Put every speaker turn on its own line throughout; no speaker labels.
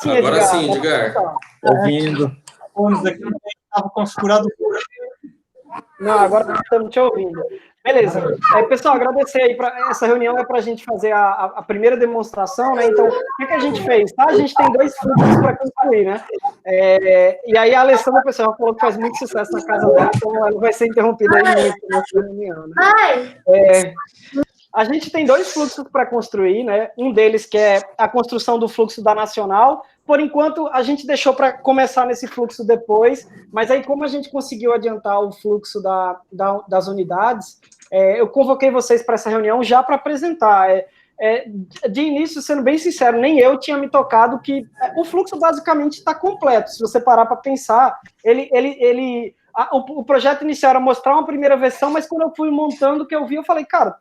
Sim,
Agora
Edgar.
sim, Edgar.
Ouvindo.
Fones aqui não estava configurado.
Não, agora estamos te ouvindo. Beleza. Pessoal, agradecer aí. Essa reunião é para a gente fazer a primeira demonstração, né? Então, o que a gente fez? Tá? A gente tem 2 fluxos para construir, né? E aí a Alessandra, pessoal, falou que faz muito sucesso na casa dela, então ela não vai ser interrompida aí muito nessa reunião, né? A gente tem 2 fluxos para construir, né? Um deles que é a construção do fluxo da Nacional. Por enquanto, a gente deixou para começar nesse fluxo depois, mas aí como a gente conseguiu adiantar o fluxo das unidades, eu convoquei vocês para essa reunião já para apresentar. De início, sendo bem sincero, nem eu tinha me tocado que o fluxo basicamente está completo. Se você parar para pensar, o projeto inicial era mostrar uma primeira versão, mas quando eu fui montando o que eu vi, eu falei, cara,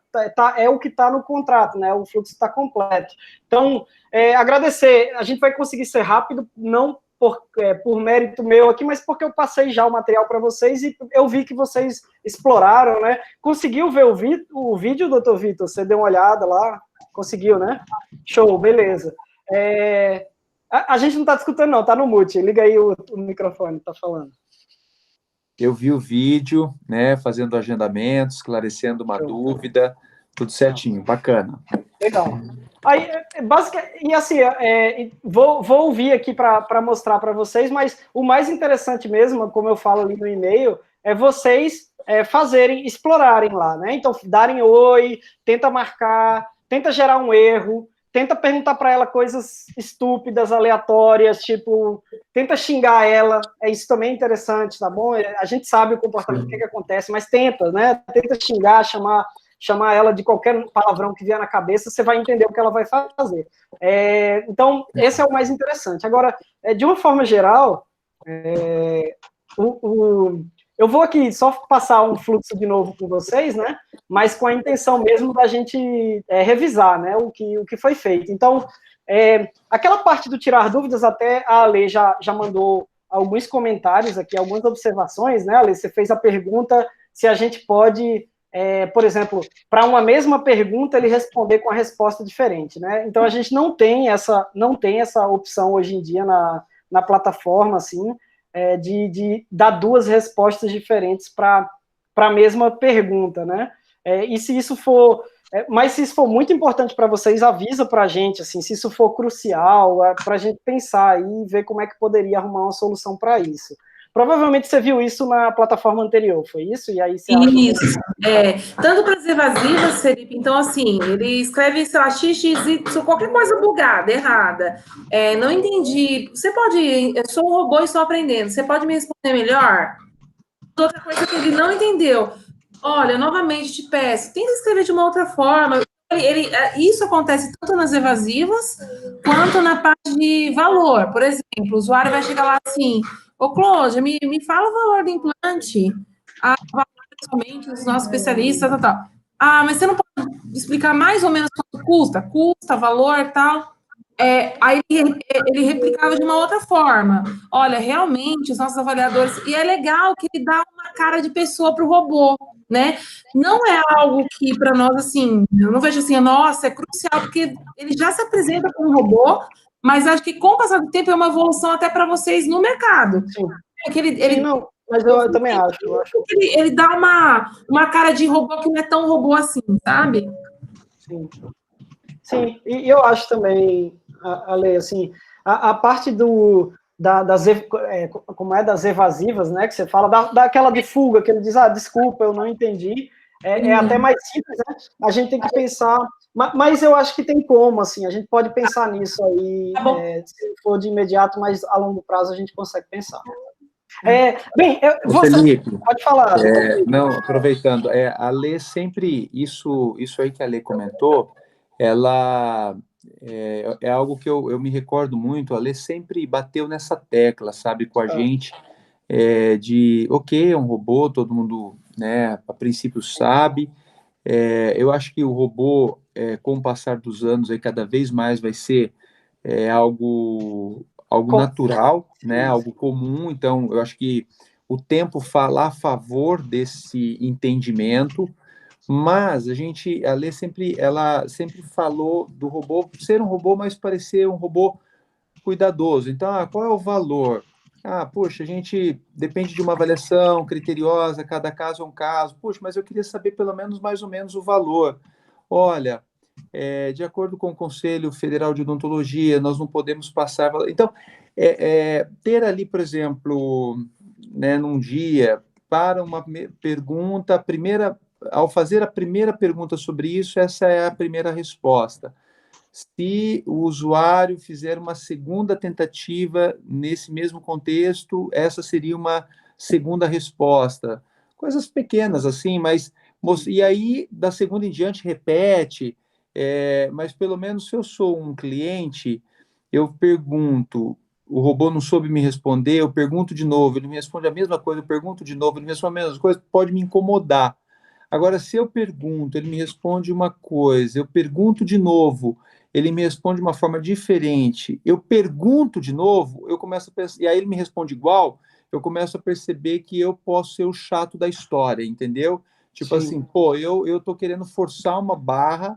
é o que está no contrato, né? O fluxo está completo. Então, agradecer. A gente vai conseguir ser rápido, não por mérito meu aqui, mas porque eu passei já o material para vocês e eu vi que vocês exploraram, né? Conseguiu ver o vídeo, doutor Vitor? Você deu uma olhada lá? Conseguiu, né? Show, beleza. A gente não está escutando, não, está no mute. Liga aí o microfone, está falando.
Eu vi o vídeo, né, fazendo agendamento, esclarecendo uma dúvida, tudo certinho, bacana.
Legal. Aí, e assim, vou ouvir aqui para mostrar para vocês, mas o mais interessante mesmo, como eu falo ali no e-mail, é vocês explorarem lá, né? Então, darem oi, tenta marcar, tenta gerar um erro, tenta perguntar para ela coisas estúpidas, aleatórias, tipo, tenta xingar ela, isso também é interessante, tá bom? A gente sabe o comportamento, o que acontece, mas tenta, né? Tenta xingar, chamar ela de qualquer palavrão que vier na cabeça, você vai entender o que ela vai fazer. Então, esse é o mais interessante. Agora, de uma forma geral, eu vou aqui só passar um fluxo de novo com vocês, né? Mas com a intenção mesmo da gente revisar, né? O que foi feito. Então, aquela parte do tirar dúvidas, até a Ale já mandou alguns comentários aqui, algumas observações, né, Ale? Você fez a pergunta se a gente pode, por exemplo, para uma mesma pergunta, ele responder com a resposta diferente, né? Então, a gente não tem essa opção hoje em dia na plataforma, assim, de dar 2 respostas diferentes para a mesma pergunta, né? E se isso for... mas se isso for muito importante para vocês, avisa para a gente, assim, se isso for crucial, para a gente pensar e ver como é que poderia arrumar uma solução para isso. Provavelmente você viu isso na plataforma anterior, foi isso? E aí você
Isso, tanto para as evasivas, Felipe, então assim, ele escreve, sei lá, XXY, qualquer coisa bugada, errada, não entendi, você pode, eu sou um robô e estou aprendendo, você pode me responder melhor? Outra coisa que ele não entendeu, olha, novamente te peço, tenta escrever de uma outra forma. Isso acontece tanto nas evasivas quanto na parte de valor. Por exemplo, o usuário vai chegar lá assim, ô Cláudia, me fala o valor do implante. Valor somente os nossos especialistas, tal. Mas você não pode explicar mais ou menos quanto custa? Custa, valor, tal. Aí ele replicava de uma outra forma. Olha, realmente, os nossos avaliadores... E é legal que ele dá uma cara de pessoa para o robô, né? Não é algo que, para nós, assim, eu não vejo assim, nossa, é crucial, porque ele já se apresenta como um robô, mas acho que, com o passar do tempo, é uma evolução até para vocês no mercado.
Sim.
É que ele
não, mas eu também acho.
Ele dá uma cara de robô que não é tão robô assim, sabe?
Sim, e eu acho também, Ale, assim, a parte das evasivas, né, que você fala, daquela de fuga, que ele diz, desculpa, eu não entendi, até mais simples, né, a gente tem que pensar, mas eu acho que tem como, assim, a gente pode pensar nisso aí, se for de imediato, mas a longo prazo a gente consegue pensar. Bem,
Felipe,
pode falar.
Não, aproveitando, a Lê sempre, isso aí que a Lê comentou, ela é algo que eu me recordo muito, a Lê sempre bateu nessa tecla, sabe, com a gente, ok, é um robô, todo mundo, né, a princípio sabe, eu acho que o robô, com o passar dos anos, aí, cada vez mais vai ser algo natural, né, algo comum, então eu acho que o tempo fala a favor desse entendimento, mas a Lê ela sempre falou do robô ser um robô, mas parecer um robô cuidadoso. Então, qual é o valor? Poxa, a gente depende de uma avaliação criteriosa, cada caso é um caso. Poxa, mas eu queria saber pelo menos mais ou menos o valor. Olha, de acordo com o Conselho Federal de Odontologia, nós não podemos passar... Então, ter ali, por exemplo, né, num dia, para uma pergunta, ao fazer a primeira pergunta sobre isso, essa é a primeira resposta. Se o usuário fizer uma segunda tentativa nesse mesmo contexto, essa seria uma segunda resposta. Coisas pequenas assim, mas... E aí, da segunda em diante, repete, mas pelo menos se eu sou um cliente, eu pergunto, o robô não soube me responder, eu pergunto de novo, ele me responde a mesma coisa, eu pergunto de novo, ele me responde a mesma coisa, pode me incomodar. Agora, se eu pergunto, ele me responde uma coisa, eu pergunto de novo, ele me responde de uma forma diferente, eu pergunto de novo, eu começo a pensar, e aí ele me responde igual, eu começo a perceber que eu posso ser o chato da história, entendeu? Tipo assim, pô, eu tô querendo forçar uma barra,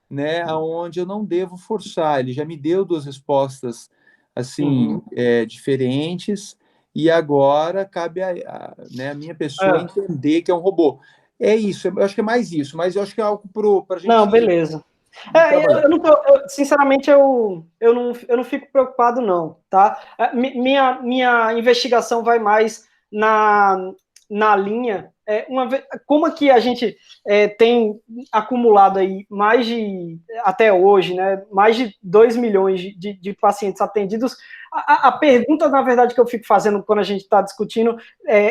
né, aonde eu não devo forçar. Ele já me deu duas respostas, assim, diferentes, e agora cabe a minha pessoa entender que é um robô. É isso, eu acho que é mais isso, mas eu acho que é algo para a gente...
Não, beleza. Sinceramente, eu não fico preocupado, não, tá? Minha investigação vai mais na linha, como aqui a gente tem acumulado aí até hoje, né, mais de 2 milhões de pacientes atendidos, a pergunta, na verdade, que eu fico fazendo quando a gente está discutindo,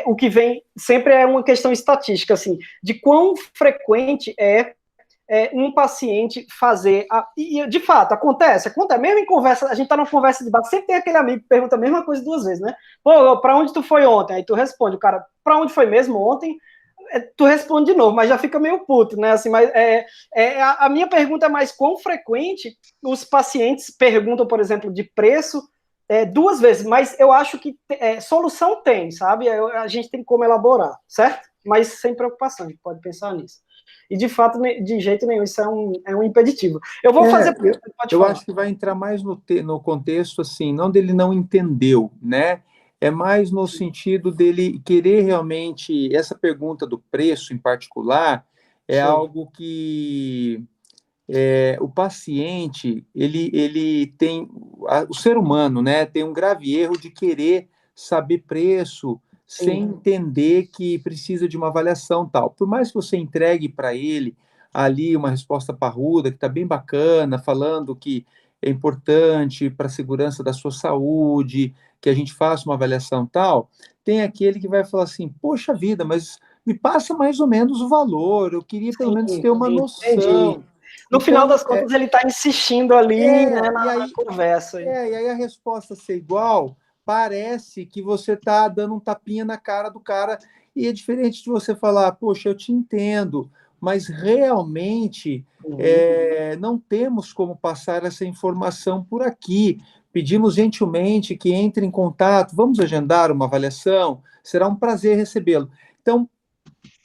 o que vem sempre é uma questão estatística, assim, de quão frequente um paciente fazer... E, de fato, acontece. Mesmo em conversa, a gente tá numa conversa de bar, sempre tem aquele amigo que pergunta a mesma coisa 2 vezes, né? Pô, pra onde tu foi ontem? Aí tu responde, o cara, pra onde foi mesmo ontem? Tu responde de novo, mas já fica meio puto, né? Assim, mas a minha pergunta é mais quão frequente os pacientes perguntam, por exemplo, de preço 2 vezes, mas eu acho que solução tem, sabe? A gente tem como elaborar, certo? Mas sem preocupação, a gente pode pensar nisso. E, de fato, de jeito nenhum, isso é um impeditivo. Eu vou fazer...
Eu acho que vai entrar mais no contexto, assim, não dele não entendeu, né? É mais no sentido dele querer realmente... Essa pergunta do preço, em particular, é algo que... o paciente, ele tem... O ser humano, né, tem um grave erro de querer saber preço sem entender que precisa de uma avaliação tal. Por mais que você entregue para ele ali uma resposta parruda, que está bem bacana, falando que é importante para a segurança da sua saúde, que a gente faça uma avaliação tal, tem aquele que vai falar assim, poxa vida, mas me passa mais ou menos o valor, eu queria pelo menos ter uma noção.
Entendi. No final das contas, ele está insistindo ali, né, na conversa.
E aí a resposta ser igual, parece que você está dando um tapinha na cara do cara, e é diferente de você falar, poxa, eu te entendo, mas realmente não temos como passar essa informação por aqui. Pedimos gentilmente que entre em contato, vamos agendar uma avaliação, será um prazer recebê-lo. Então,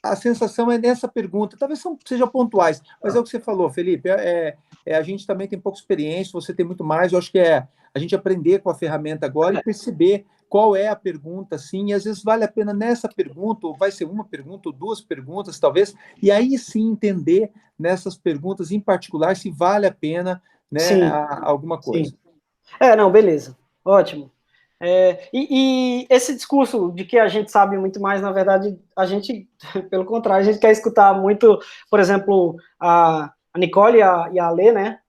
a sensação é nessa pergunta, talvez sejam pontuais, mas é o que você falou, Felipe, a gente também tem pouca experiência, você tem muito mais, eu acho que a gente aprender com a ferramenta agora e perceber qual é a pergunta, sim, e às vezes vale a pena nessa pergunta, ou vai ser uma pergunta, ou 2 perguntas, talvez, e aí sim entender nessas perguntas em particular se vale a pena, né, alguma coisa.
Sim. Não, beleza, ótimo. E esse discurso de que a gente sabe muito mais, na verdade, a gente, pelo contrário, a gente quer escutar muito, por exemplo, a Nicole e a Alê, né,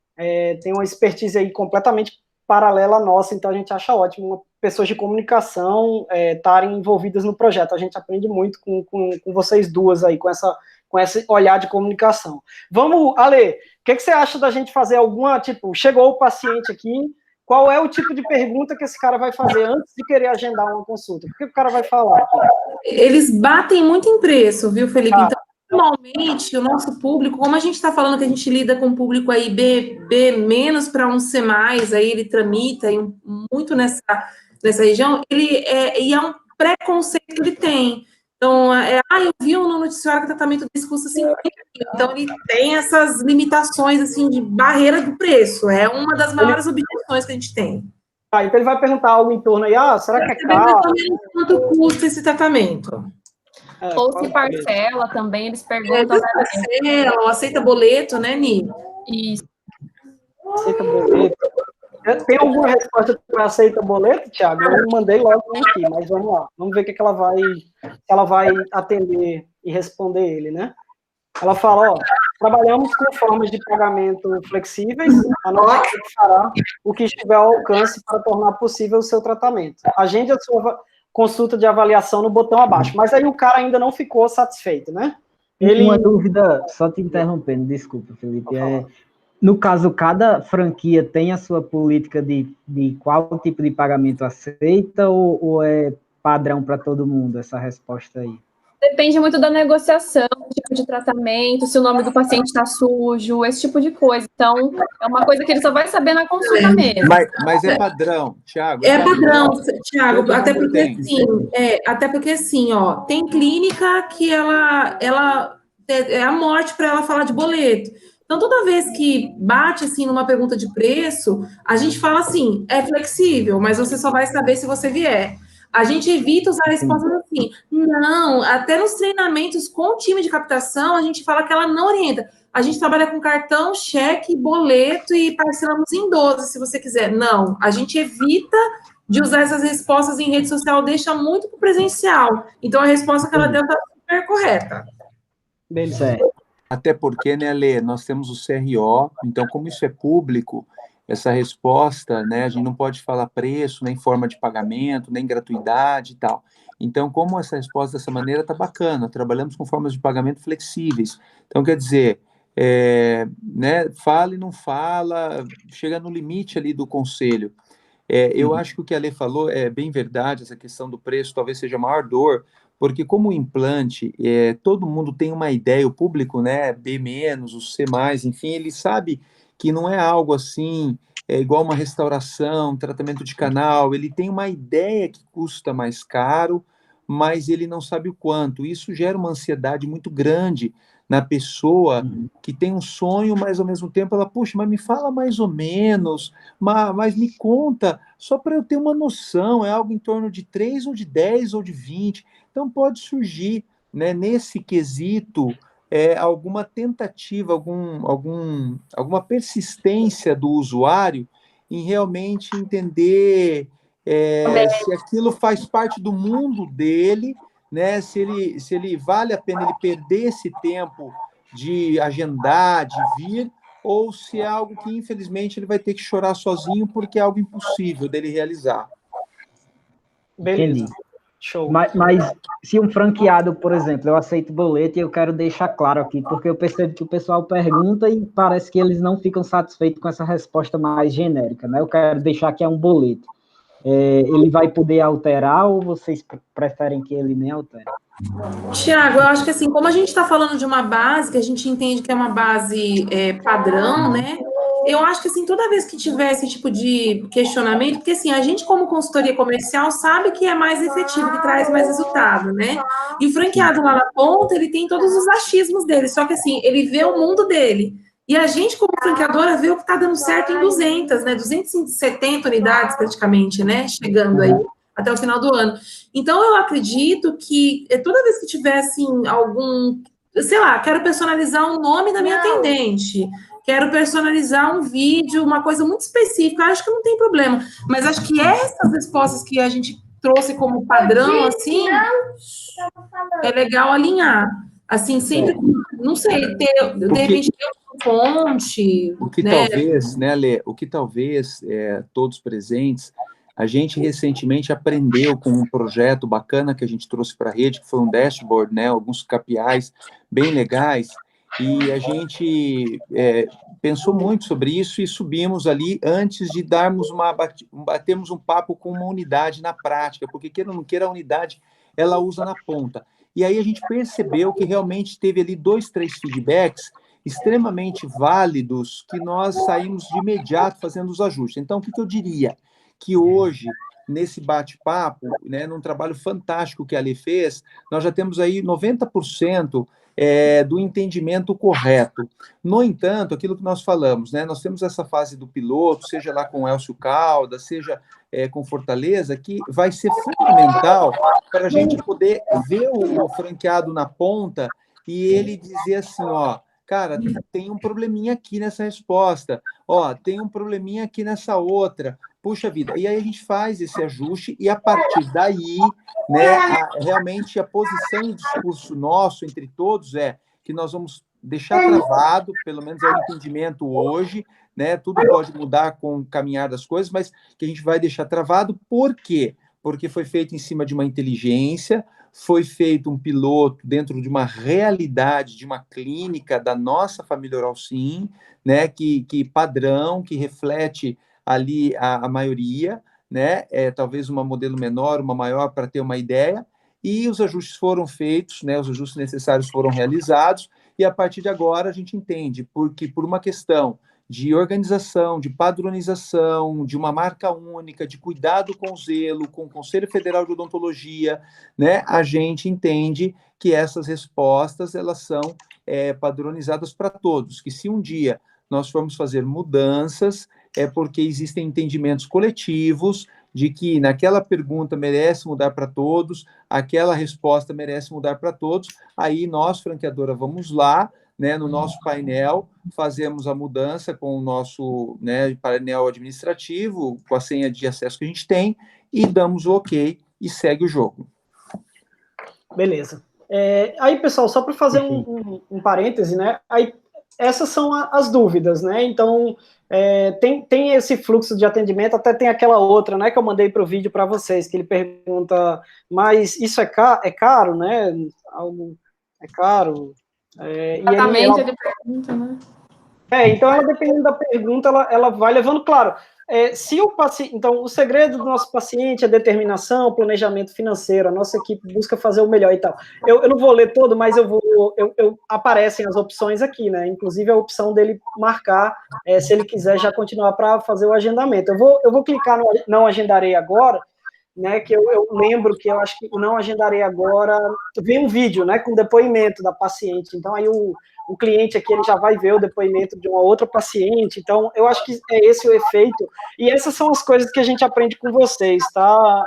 tem uma expertise aí completamente paralela à nossa, então a gente acha ótimo pessoas de comunicação estarem envolvidas no projeto, a gente aprende muito com vocês duas aí, com esse olhar de comunicação. Vamos, Alê, o que você acha da gente fazer alguma, tipo, chegou o paciente aqui, qual é o tipo de pergunta que esse cara vai fazer antes de querer agendar uma consulta? O que o cara vai falar?
Eles batem muito em preço, viu, Felipe? Então, normalmente, o nosso público, como a gente está falando que a gente lida com o público aí B menos para um C+, aí ele tramita muito nessa região, e é um preconceito que ele tem. Então, eu vi no noticiário que o tratamento desse custa 50 mil. Então, ele tem essas limitações, assim, de barreira do preço. É uma das maiores objeções que a gente tem.
Então ele vai perguntar algo em torno aí, será que é caro?
Quanto custa esse tratamento?
Ou se parcela também, eles perguntam.
Parcela, ou aceita boleto, né, Ni?
Isso.
Aceita boleto. Tem alguma resposta para aceita boleto, Thiago? Eu mandei logo aqui, mas vamos lá. Vamos ver o que ela vai atender e responder ele, né? Ela fala, trabalhamos com formas de pagamento flexíveis, a nossa equipe fará o que estiver ao alcance para tornar possível o seu tratamento. Agende a sua consulta de avaliação no botão abaixo. Mas aí o cara ainda não ficou satisfeito, né?
Uma dúvida, só te interrompendo, desculpa, Felipe. No caso, cada franquia tem a sua política de qual tipo de pagamento aceita ou é padrão para todo mundo essa resposta aí?
Depende muito da negociação, do tipo de tratamento, se o nome do paciente está sujo, esse tipo de coisa. Então, é uma coisa que ele só vai saber na consulta mesmo.
Mas é padrão, Thiago.
É padrão, Thiago, até porque assim, tem clínica que ela é a morte para ela falar de boleto. Então, toda vez que bate, assim, numa pergunta de preço, a gente fala assim, é flexível, mas você só vai saber se você vier. A gente evita usar respostas assim. Não, até nos treinamentos com o time de captação, a gente fala que ela não orienta. A gente trabalha com cartão, cheque, boleto e parcelamos em 12, se você quiser. Não, a gente evita de usar essas respostas em rede social, deixa muito para o presencial. Então, a resposta que ela deu está super correta.
Beleza.
Até porque, né, Lê, nós temos o CRO, então, como isso é público, essa resposta, né, a gente não pode falar preço, nem forma de pagamento, nem gratuidade e tal. Então, como essa resposta dessa maneira está bacana, trabalhamos com formas de pagamento flexíveis. Então, quer dizer, né, fala e não fala, chega no limite ali do conselho. Eu acho que o que a Lê falou é bem verdade, essa questão do preço talvez seja a maior dor, porque como o implante, todo mundo tem uma ideia, o público, né, B-, o C+, enfim, ele sabe que não é algo assim, igual uma restauração, tratamento de canal, ele tem uma ideia que custa mais caro, mas ele não sabe o quanto. Isso gera uma ansiedade muito grande na pessoa que tem um sonho, mas ao mesmo tempo ela, puxa, mas me fala mais ou menos, mas me conta, só para eu ter uma noção, é algo em torno de 3 ou de 10 ou de 20. Então pode surgir, né, nesse quesito, alguma tentativa, alguma persistência do usuário em realmente entender se aquilo faz parte do mundo dele, né, se ele vale a pena ele perder esse tempo de agendar, de vir, ou se é algo que, infelizmente, ele vai ter que chorar sozinho porque é algo impossível dele realizar.
Beleza.
Entendi.
Show.
Mas se um franqueado, por exemplo, eu aceito boleto e eu quero deixar claro aqui, porque eu percebo que o pessoal pergunta e parece que eles não ficam satisfeitos com essa resposta mais genérica, né? Eu quero deixar que é um boleto. Ele vai poder alterar ou vocês preferem que ele nem altere?
Tiago, eu acho que assim, como a gente está falando de uma base, que a gente entende que é uma base padrão, né? Eu acho que assim, toda vez que tiver esse tipo de questionamento, porque assim, a gente como consultoria comercial sabe que é mais efetivo, que traz mais resultado, né? E o franqueado lá na ponta, ele tem todos os achismos dele, só que assim, ele vê o mundo dele. E a gente, como franqueadora, vê o que está dando certo em 200, né? 270 unidades praticamente, né? Chegando aí até o final do ano. Então, eu acredito que toda vez que tiver, assim, algum... Sei lá, quero personalizar o nome da minha atendente, quero personalizar um vídeo, uma coisa muito específica, acho que não tem problema. Mas acho que essas respostas que a gente trouxe como padrão, assim, é legal alinhar. Assim, sempre, não sei, de repente, ter uma fonte...
O que talvez, né, Lê, o que talvez todos presentes... A gente recentemente aprendeu com um projeto bacana que a gente trouxe para a rede, que foi um dashboard, né, alguns KPIs bem legais, e a gente pensou muito sobre isso e subimos ali antes de batermos um papo com uma unidade na prática, porque queira ou não queira, a unidade ela usa na ponta. E aí a gente percebeu que realmente teve ali 2, 3 feedbacks extremamente válidos que nós saímos de imediato fazendo os ajustes. Então, o que eu diria? Que hoje nesse bate-papo, né, num trabalho fantástico que a Alê fez, nós já temos aí 90% do entendimento correto. No entanto, aquilo que nós falamos, né, nós temos essa fase do piloto, seja lá com Elcio Caldas, seja com Fortaleza, que vai ser fundamental para a gente poder ver o franqueado na ponta e ele dizer assim, ó, cara, tem um probleminha aqui nessa resposta, ó, tem um probleminha aqui nessa outra, puxa vida, e aí a gente faz esse ajuste e a partir daí, né, realmente a posição e o discurso nosso entre todos é que nós vamos deixar travado, pelo menos é o entendimento hoje, né, tudo pode mudar com o caminhar das coisas, mas que a gente vai deixar travado, por quê? Porque foi feito em cima de uma inteligência, foi feito um piloto dentro de uma realidade, de uma clínica da nossa família Oral Sim, né, que padrão, que reflete ali a maioria, né, talvez uma modelo menor, uma maior, para ter uma ideia, e os ajustes foram feitos, né, os ajustes necessários foram realizados, e a partir de agora a gente entende, porque por uma questão de organização, de padronização, de uma marca única, de cuidado com zelo, com o Conselho Federal de Odontologia, né, a gente entende que essas respostas elas são padronizadas para todos, que se um dia nós formos fazer mudanças, é porque existem entendimentos coletivos de que naquela pergunta merece mudar para todos, aquela resposta merece mudar para todos, aí nós, franqueadora, vamos lá, né, no nosso painel, fazemos a mudança com o nosso, né, painel administrativo, com a senha de acesso que a gente tem, e damos o ok e segue o jogo.
Beleza. Aí, pessoal, só para fazer um parêntese, né, aí, essas são as dúvidas, né, então, tem esse fluxo de atendimento, até tem aquela outra, né, que eu mandei para o vídeo para vocês, que ele pergunta, mas isso é caro, né, algo é caro?
Exatamente, ele pergunta, né?
Então, ela, dependendo da pergunta, ela vai levando, claro, se o paciente, então, o segredo do nosso paciente é determinação, planejamento financeiro, a nossa equipe busca fazer o melhor e tal. Eu não vou ler todo, mas aparecem as opções aqui, né, inclusive a opção dele marcar, se ele quiser já continuar para fazer o agendamento. Eu vou clicar no não agendarei agora, né, que eu lembro que eu acho que não agendarei agora, vi um vídeo, né, com depoimento da paciente, então aí o cliente aqui, ele já vai ver o depoimento de uma outra paciente, então eu acho que é esse o efeito, e essas são as coisas que a gente aprende com vocês, tá,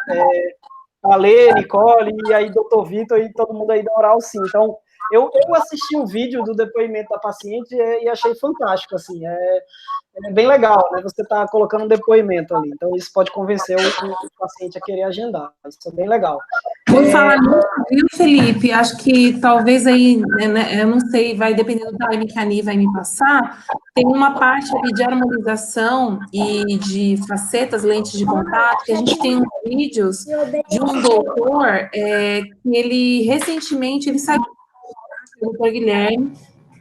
a Lê, Nicole, e aí doutor Vitor, e todo mundo aí da Oral Sim, então eu assisti o vídeo do depoimento da paciente e achei fantástico, assim, é bem legal, né? Você está colocando um depoimento ali, então isso pode convencer o paciente a querer agendar, isso é bem legal.
Por falar nisso, viu, Felipe? Acho que talvez aí, né, eu não sei, vai dependendo do time que a Ani vai me passar, tem uma parte ali de harmonização e de facetas, lentes de contato, que a gente tem uns vídeos de um doutor que ele recentemente, ele saiu do doutor Guilherme,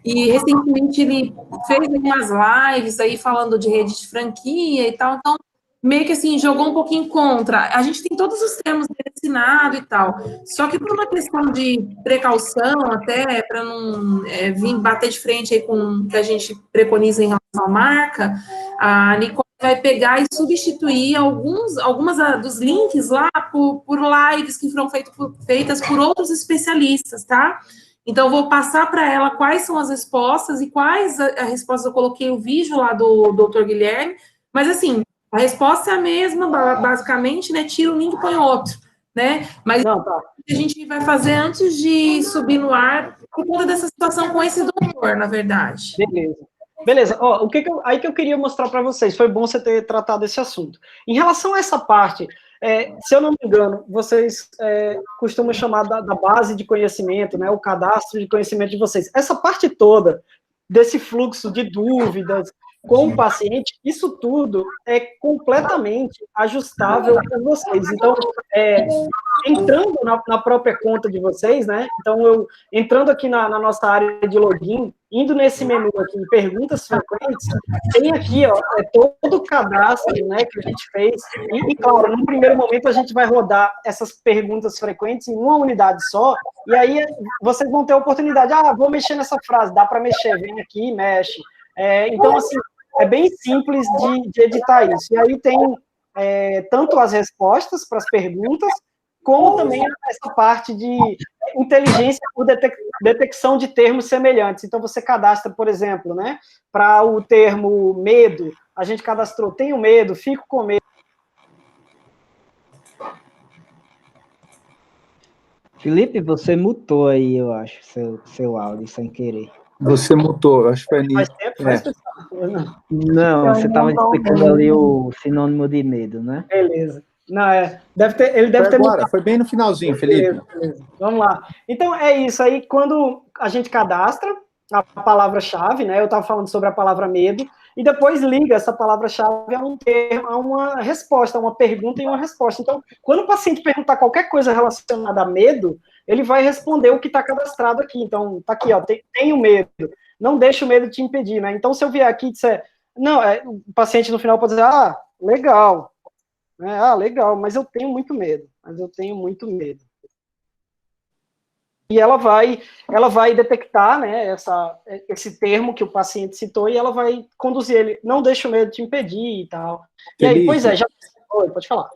e recentemente ele fez umas lives aí falando de rede de franquia e tal, então meio que assim, jogou um pouquinho contra. A gente tem todos os termos assinado e tal, só que por uma questão de precaução, até para não vir bater de frente aí com o que a gente preconiza em relação à marca, a Nicole vai pegar e substituir algumas dos links lá por lives que foram feitas por outros especialistas, tá? Então, vou passar para ela quais são as respostas e quais a resposta. Eu coloquei o vídeo lá do Dr. Guilherme, mas assim, a resposta é a mesma, basicamente, né? Tira um link e põe outro, né? Mas
não, tá.
A gente vai fazer antes de subir no ar, por conta dessa situação com esse doutor, na verdade.
Beleza. Ó, aí que eu queria mostrar para vocês, foi bom você ter tratado esse assunto. Em relação a essa parte, se eu não me engano, vocês costumam chamar da base de conhecimento, né, o cadastro de conhecimento de vocês. Essa parte toda desse fluxo de dúvidas com o paciente, isso tudo é completamente ajustável por vocês. Então, entrando na própria conta de vocês, né? Então, entrando aqui na nossa área de login, indo nesse menu aqui, perguntas frequentes, tem aqui, ó, todo o cadastro, né, que a gente fez, e claro, no primeiro momento a gente vai rodar essas perguntas frequentes em uma unidade só, e aí vocês vão ter a oportunidade, vou mexer nessa frase, dá para mexer, vem aqui, mexe. Então, assim, é bem simples de editar isso. E aí tem tanto as respostas para as perguntas, como também essa parte de inteligência por detecção de termos semelhantes. Então, você cadastra, por exemplo, né, para o termo medo, a gente cadastrou, tenho medo, fico com medo.
Felipe, você mutou aí, eu acho, seu áudio sem querer.
Você mutou, eu acho que foi
Faz
nisso.
tempo, faz tempo.
Não, você estava explicando ali o sinônimo de medo, né?
Beleza. Não, ele deve
Foi
ter
agora,
mudado.
foi bem no finalzinho, Felipe.
Beleza. Vamos lá. Então, é isso aí, quando a gente cadastra a palavra-chave, né? Eu estava falando sobre a palavra medo, e depois liga essa palavra-chave a um termo, a uma resposta, uma pergunta e uma resposta. Então, quando o paciente perguntar qualquer coisa relacionada a medo, ele vai responder o que está cadastrado aqui. Então, tá aqui, ó, tenho medo. Não deixe o medo te impedir, né? Então, se eu vier aqui e disser, não, o paciente no final pode dizer, legal, né? Legal, mas eu tenho muito medo. E ela vai detectar, né, esse termo que o paciente citou, e ela vai conduzir ele, não deixa o medo te impedir e tal. E aí, pois é, Oi, pode falar.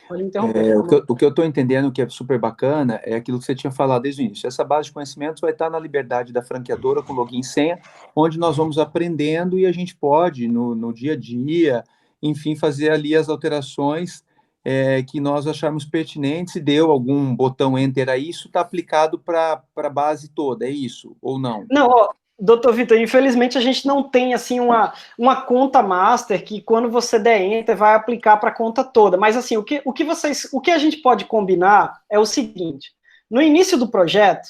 Pode me interromper.
O que eu estou entendendo que é super bacana é aquilo que você tinha falado desde o início. Essa base de conhecimentos vai estar na liberdade da franqueadora com login e senha, onde nós vamos aprendendo e a gente pode, no dia a dia, enfim, fazer ali as alterações que nós acharmos pertinentes. Se deu algum botão enter aí, isso está aplicado para a base toda, é isso? Ou não?
Não, doutor Vitor, infelizmente a gente não tem assim uma conta master que quando você der enter vai aplicar para a conta toda. Mas assim, o que a gente pode combinar é o seguinte: no início do projeto,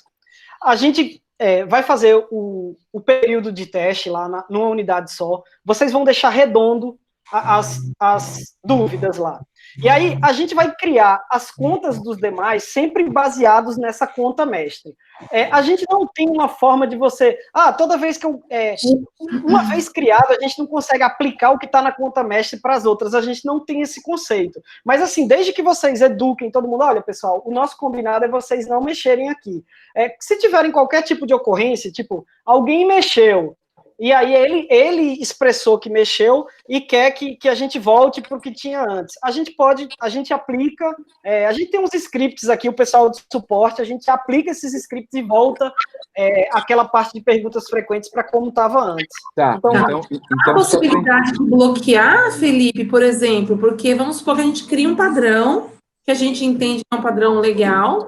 a gente vai fazer o período de teste lá numa unidade só. Vocês vão deixar redondo as dúvidas lá. E aí a gente vai criar as contas dos demais sempre baseados nessa conta mestre. A gente não tem uma forma de você... toda vez que uma vez criado, a gente não consegue aplicar o que está na conta mestre para as outras. A gente não tem esse conceito. Mas assim, desde que vocês eduquem todo mundo, olha, pessoal, o nosso combinado é vocês não mexerem aqui. Se tiverem qualquer tipo de ocorrência, tipo, alguém mexeu, e aí ele expressou que mexeu e quer que a gente volte para o que tinha antes. A gente aplica, a gente tem uns scripts aqui, o pessoal de suporte, a gente aplica esses scripts e volta aquela parte de perguntas frequentes para como estava antes.
Tá, então
a possibilidade de bloquear, Felipe, por exemplo, porque vamos supor que a gente cria um padrão, que a gente entende que é um padrão legal,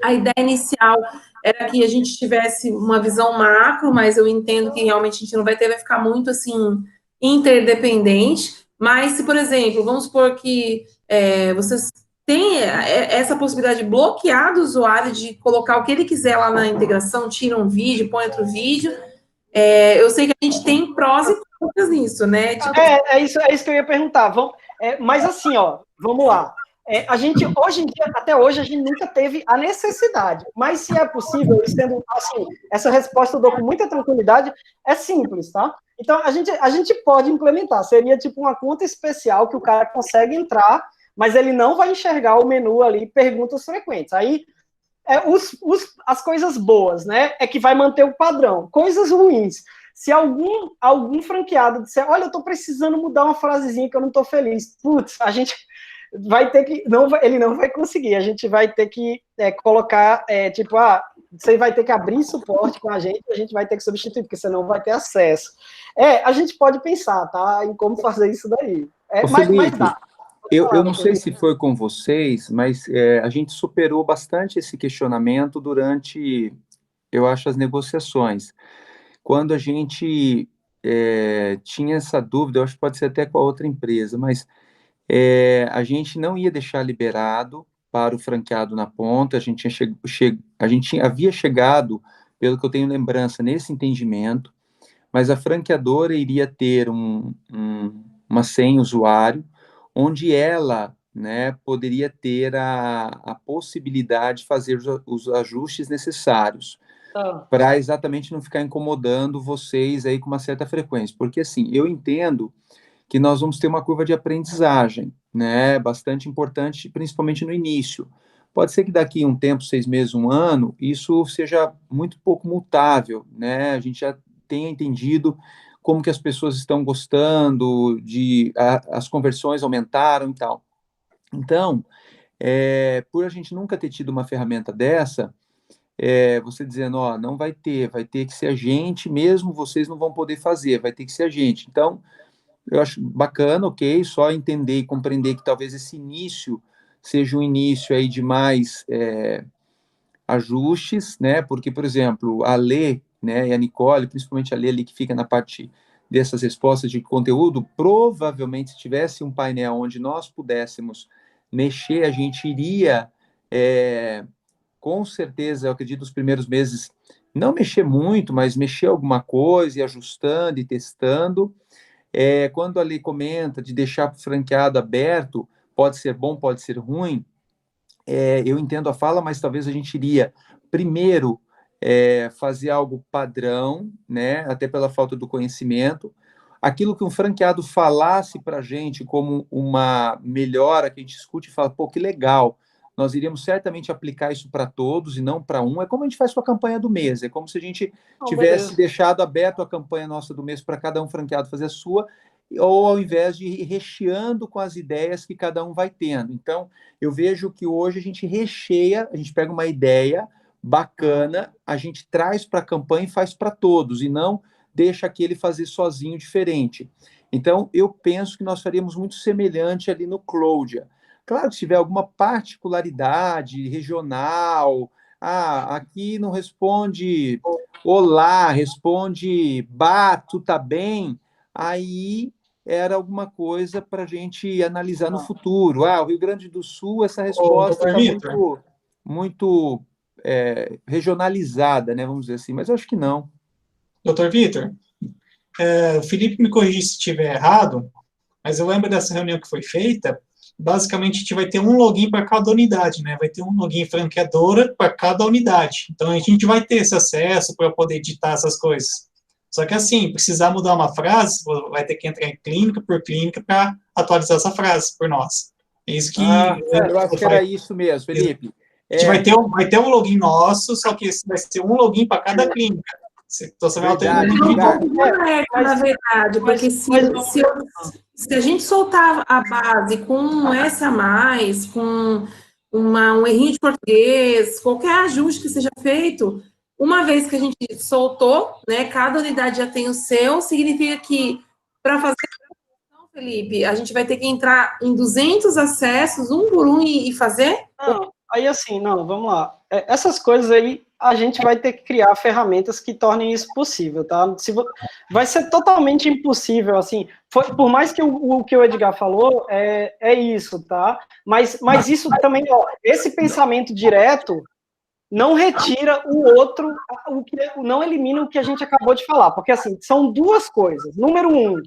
a ideia inicial era que a gente tivesse uma visão macro, mas eu entendo que realmente a gente não vai ter, vai ficar muito, assim, interdependente. Mas se, por exemplo, vamos supor que vocês têm essa possibilidade de bloquear do usuário, de colocar o que ele quiser lá na integração, tira um vídeo, põe outro vídeo, eu sei que a gente tem prós e contras nisso, né? Tipo...
É isso que eu ia perguntar. Mas assim, vamos lá. A gente, hoje em dia, até hoje, a gente nunca teve a necessidade, mas se é possível, sendo assim, essa resposta eu dou com muita tranquilidade, é simples, tá? Então, a gente pode implementar, seria tipo uma conta especial que o cara consegue entrar, mas ele não vai enxergar o menu ali, perguntas frequentes. Aí, as coisas boas, né, é que vai manter o padrão. Coisas ruins, se algum franqueado disser, olha, eu tô precisando mudar uma frasezinha que eu não tô feliz, putz, a gente... vai ter que, ele não vai conseguir, a gente vai ter que colocar, você vai ter que abrir suporte com a gente vai ter que substituir, porque você não vai ter acesso. A gente pode pensar, tá, em como fazer isso daí. Mas dá.
Eu não sei se foi com vocês, mas a gente superou bastante esse questionamento durante, eu acho, as negociações. Quando a gente tinha essa dúvida, eu acho que pode ser até com a outra empresa, mas a gente não ia deixar liberado para o franqueado na ponta, a gente havia chegado, pelo que eu tenho lembrança, nesse entendimento, mas a franqueadora iria ter uma senha usuário, onde ela, né, poderia ter a possibilidade de fazer os ajustes necessários, para exatamente não ficar incomodando vocês aí com uma certa frequência, porque assim, eu entendo que nós vamos ter uma curva de aprendizagem, né, bastante importante, principalmente no início. Pode ser que daqui a um tempo, 6 meses, 1 ano, isso seja muito pouco mutável, né, a gente já tenha entendido como que as pessoas estão gostando, as conversões aumentaram e tal. Então, por a gente nunca ter tido uma ferramenta dessa, você dizendo, ó, não vai ter que ser a gente mesmo, vocês não vão poder fazer, vai ter que ser a gente. Então, eu acho bacana, ok, só entender e compreender que talvez esse início seja um início aí de mais ajustes, né, porque, por exemplo, a Lê, né, e a Nicole, principalmente a Lê ali que fica na parte dessas respostas de conteúdo, provavelmente se tivesse um painel onde nós pudéssemos mexer, a gente iria, com certeza, eu acredito, nos primeiros meses, não mexer muito, mas mexer alguma coisa, e ajustando e testando. Quando a Lei comenta de deixar para o franqueado aberto, pode ser bom, pode ser ruim, eu entendo a fala, mas talvez a gente iria, primeiro, fazer algo padrão, né, até pela falta do conhecimento. Aquilo que um franqueado falasse para a gente como uma melhora, que a gente escute e fala, pô, que legal, nós iríamos certamente aplicar isso para todos e não para um. É como a gente faz com a campanha do mês, é como se a gente tivesse deixado aberto a campanha nossa do mês para cada um franqueado fazer a sua, ou ao invés de ir recheando com as ideias que cada um vai tendo. Então, eu vejo que hoje a gente recheia, a gente pega uma ideia bacana, a gente traz para a campanha e faz para todos, e não deixa aquele fazer sozinho diferente. Então, eu penso que nós faríamos muito semelhante ali no Cláudia. Claro que se tiver alguma particularidade regional, aqui não responde olá, responde bah, tu tá bem, aí era alguma coisa para a gente analisar no futuro. O Rio Grande do Sul, essa resposta está muito regionalizada, né, vamos dizer assim, mas eu acho que não.
Doutor Vitor, o Felipe me corrige se estiver errado, mas eu lembro dessa reunião que foi feita, basicamente a gente vai ter um login para cada unidade, né? Vai ter um login franqueadora para cada unidade. Então a gente vai ter esse acesso para poder editar essas coisas. Só que assim, precisar mudar uma frase, vai ter que entrar em clínica por clínica para atualizar essa frase por nós. É isso que
eu acho que era isso mesmo, Felipe.
A gente vai ter um login nosso, só que vai ser um login para cada clínica. Então, você vai alterar.
Na verdade, porque se a gente soltar a base com um S a mais, com um errinho de português, qualquer ajuste que seja feito, uma vez que a gente soltou, né, cada unidade já tem o seu, significa que para fazer a transição, Felipe, a gente vai ter que entrar em 200 acessos, um por um, e fazer?
Não, aí assim, não, vamos lá. Essas coisas aí, a gente vai ter que criar ferramentas que tornem isso possível, tá? Vai ser totalmente impossível, assim, por mais que o que o Edgar falou, é isso, tá? Mas isso também, ó, esse pensamento direto não retira o outro, não elimina o que a gente acabou de falar, porque, assim, são duas coisas. Número um,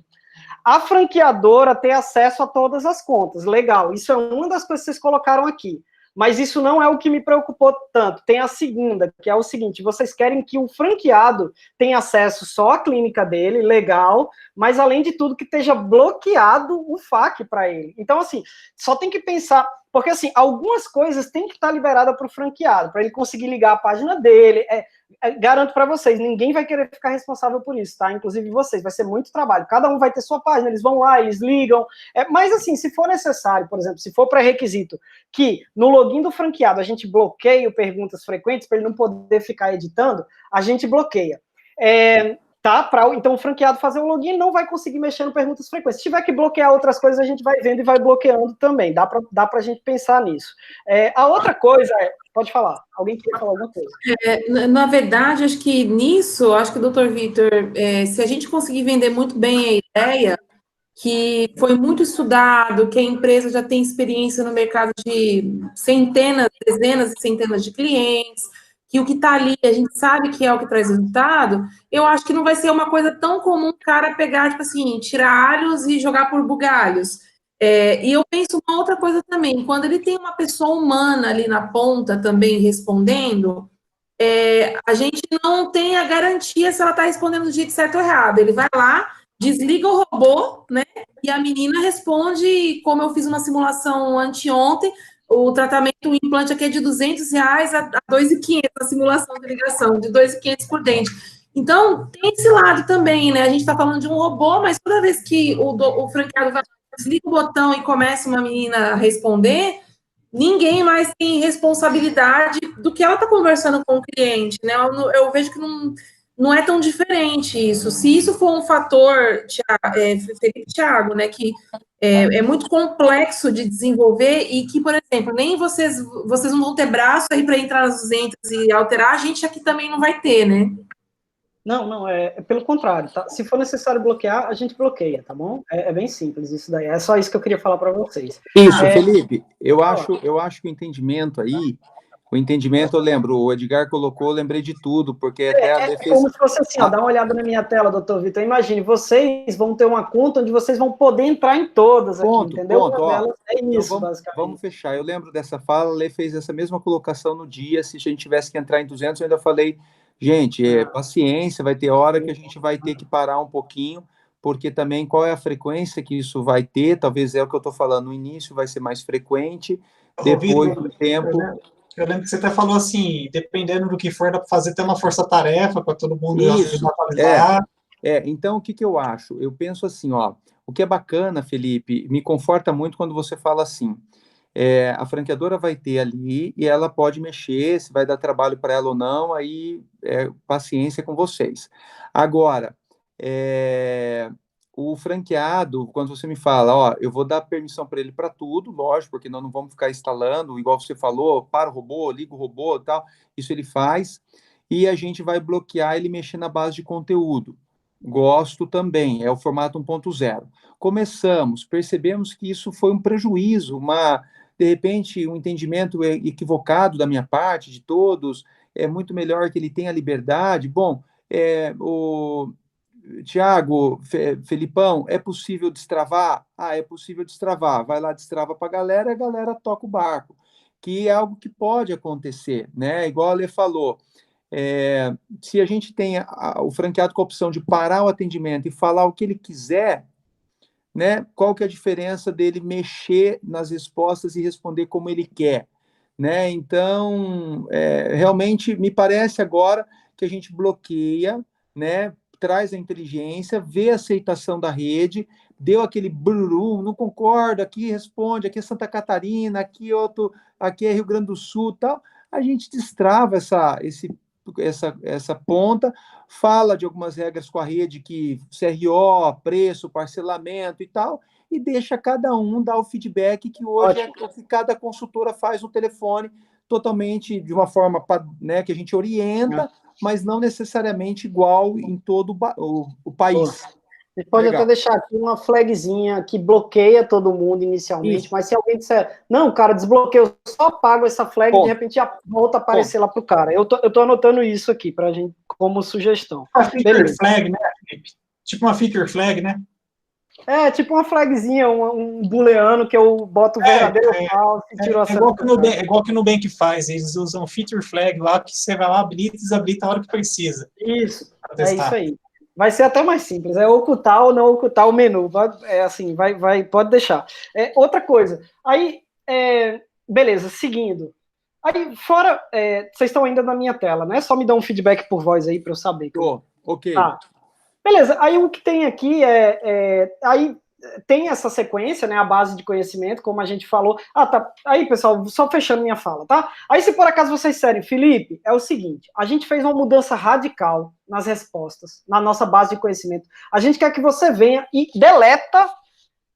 a franqueadora ter acesso a todas as contas, legal, isso é uma das coisas que vocês colocaram aqui. Mas isso não é o que me preocupou tanto. Tem a segunda, que é o seguinte, vocês querem que o franqueado tenha acesso só à clínica dele, legal, mas além de tudo que esteja bloqueado o FAQ para ele. Então, assim, só tem que pensar, porque assim, algumas coisas têm que estar liberadas para o franqueado, para ele conseguir ligar a página dele. Garanto para vocês, ninguém vai querer ficar responsável por isso, tá? Inclusive vocês, vai ser muito trabalho. Cada um vai ter sua página, eles vão lá, eles ligam. Mas assim, se for necessário, por exemplo, se for pré-requisito que no login do franqueado a gente bloqueie perguntas frequentes para ele não poder ficar editando, a gente bloqueia. Tá? Então o franqueado fazer o login, ele não vai conseguir mexer no perguntas frequentes. Se tiver que bloquear outras coisas, a gente vai vendo e vai bloqueando também. Dá para a gente pensar nisso. A outra coisa pode falar. Alguém queria falar alguma coisa?
Na verdade, acho que nisso, acho que o doutor Vitor, se a gente conseguir vender muito bem a ideia, que foi muito estudado, que a empresa já tem experiência no mercado de centenas, dezenas e centenas de clientes, que o que está ali a gente sabe que é o que traz resultado, eu acho que não vai ser uma coisa tão comum o cara pegar, tipo assim, tirar alhos e jogar por bugalhos. E eu penso uma outra coisa também, quando ele tem uma pessoa humana ali na ponta também respondendo, a gente não tem a garantia se ela está respondendo do jeito certo ou errado. Ele vai lá, desliga o robô, né? E a menina responde, como eu fiz uma simulação anteontem, o tratamento, o implante aqui é de R$200 a R$2.500, a simulação de ligação, de R$2.500 por dente. Então, tem esse lado também, né? A gente está falando de um robô, mas toda vez que o franqueado vai, desliga o botão e começa uma menina a responder, ninguém mais tem responsabilidade do que ela está conversando com o cliente, né? Eu vejo que não é tão diferente isso. Se isso for um fator, Felipe Thiago, né, que é muito complexo de desenvolver e que, por exemplo, nem vocês não vão ter braço aí para entrar nas 200 e alterar, a gente aqui também não vai ter, né?
Não, é pelo contrário, tá? Se for necessário bloquear, a gente bloqueia, tá bom? É bem simples isso daí. É só isso que eu queria falar para vocês.
Isso, Felipe, eu acho que o entendimento aí, eu lembro, o Edgar colocou, eu lembrei de tudo, porque até a defesa...
como se fosse assim, ó, dá uma olhada na minha tela, doutor Vitor, imagine, vocês vão ter uma conta onde vocês vão poder entrar em todas aqui, entendeu?
Ponto,
é isso,
então
basicamente.
Vamos fechar, eu lembro dessa fala, a Lê fez essa mesma colocação no dia, se a gente tivesse que entrar em 200, eu ainda falei, gente, paciência, vai ter hora que a gente vai ter que parar um pouquinho, porque também qual é a frequência que isso vai ter, talvez é o que eu estou falando, no início vai ser mais frequente, depois do tempo...
Eu lembro que você até falou assim, dependendo do que for, dá para fazer até uma força-tarefa para todo mundo
atualizar. Então, o que eu acho? Eu penso assim, ó, o que é bacana, Felipe, me conforta muito quando você fala assim, a franqueadora vai ter ali e ela pode mexer, se vai dar trabalho para ela ou não, aí paciência com vocês. Agora, o franqueado, quando você me fala, ó, eu vou dar permissão para ele para tudo, lógico, porque nós não vamos ficar instalando, igual você falou, para o robô, liga o robô e tal, isso ele faz, e a gente vai bloquear ele mexer na base de conteúdo. Gosto também, é o formato 1.0. Começamos, percebemos que isso foi um prejuízo, de repente, um entendimento equivocado da minha parte, de todos, é muito melhor que ele tenha liberdade. Bom, Tiago, Felipão, é possível destravar? É possível destravar. Vai lá, destrava para a galera toca o barco, que é algo que pode acontecer, né? Igual a Lê falou, se a gente tem o franqueado com a opção de parar o atendimento e falar o que ele quiser, né? Qual que é a diferença dele mexer nas respostas e responder como ele quer, né? Então, realmente me parece agora que a gente bloqueia, né? Traz a inteligência, vê a aceitação da rede, deu aquele bruru, não concordo, aqui responde, aqui é Santa Catarina, aqui é Rio Grande do Sul, tal. A gente destrava essa ponta, fala de algumas regras com a rede, que CRO, preço, parcelamento e tal, e deixa cada um dar o feedback que hoje é o que cada consultora faz no telefone, totalmente de uma forma, né, que a gente orienta, mas não necessariamente igual em todo o país.
Você pode até deixar aqui uma flagzinha que bloqueia todo mundo inicialmente, mas se alguém disser, não, cara, desbloqueia, eu só apago essa flag e de repente já volta a aparecer lá pro cara. Eu tô anotando isso aqui pra gente como sugestão.
Uma feature flag, né, Felipe? Tipo uma feature flag, né?
Tipo uma flagzinha, um booleano que eu boto o verdadeiro falso e tiro a
igual que o Nubank faz, eles usam feature flag lá, que você vai lá, habilita e desabilita a hora que precisa.
Isso, é isso aí. Vai ser até mais simples, ocultar ou não ocultar o menu, pode deixar. Outra coisa, aí, beleza, seguindo, aí fora, vocês estão ainda na minha tela, né? Só me dá um feedback por voz aí para eu saber.
Ok.
Beleza, aí o que tem aqui aí tem essa sequência, né, a base de conhecimento, como a gente falou. Tá. Aí, pessoal, só fechando minha fala, tá? Aí, se por acaso vocês disserem, Felipe, é o seguinte, a gente fez uma mudança radical nas respostas, na nossa base de conhecimento. A gente quer que você venha e deleta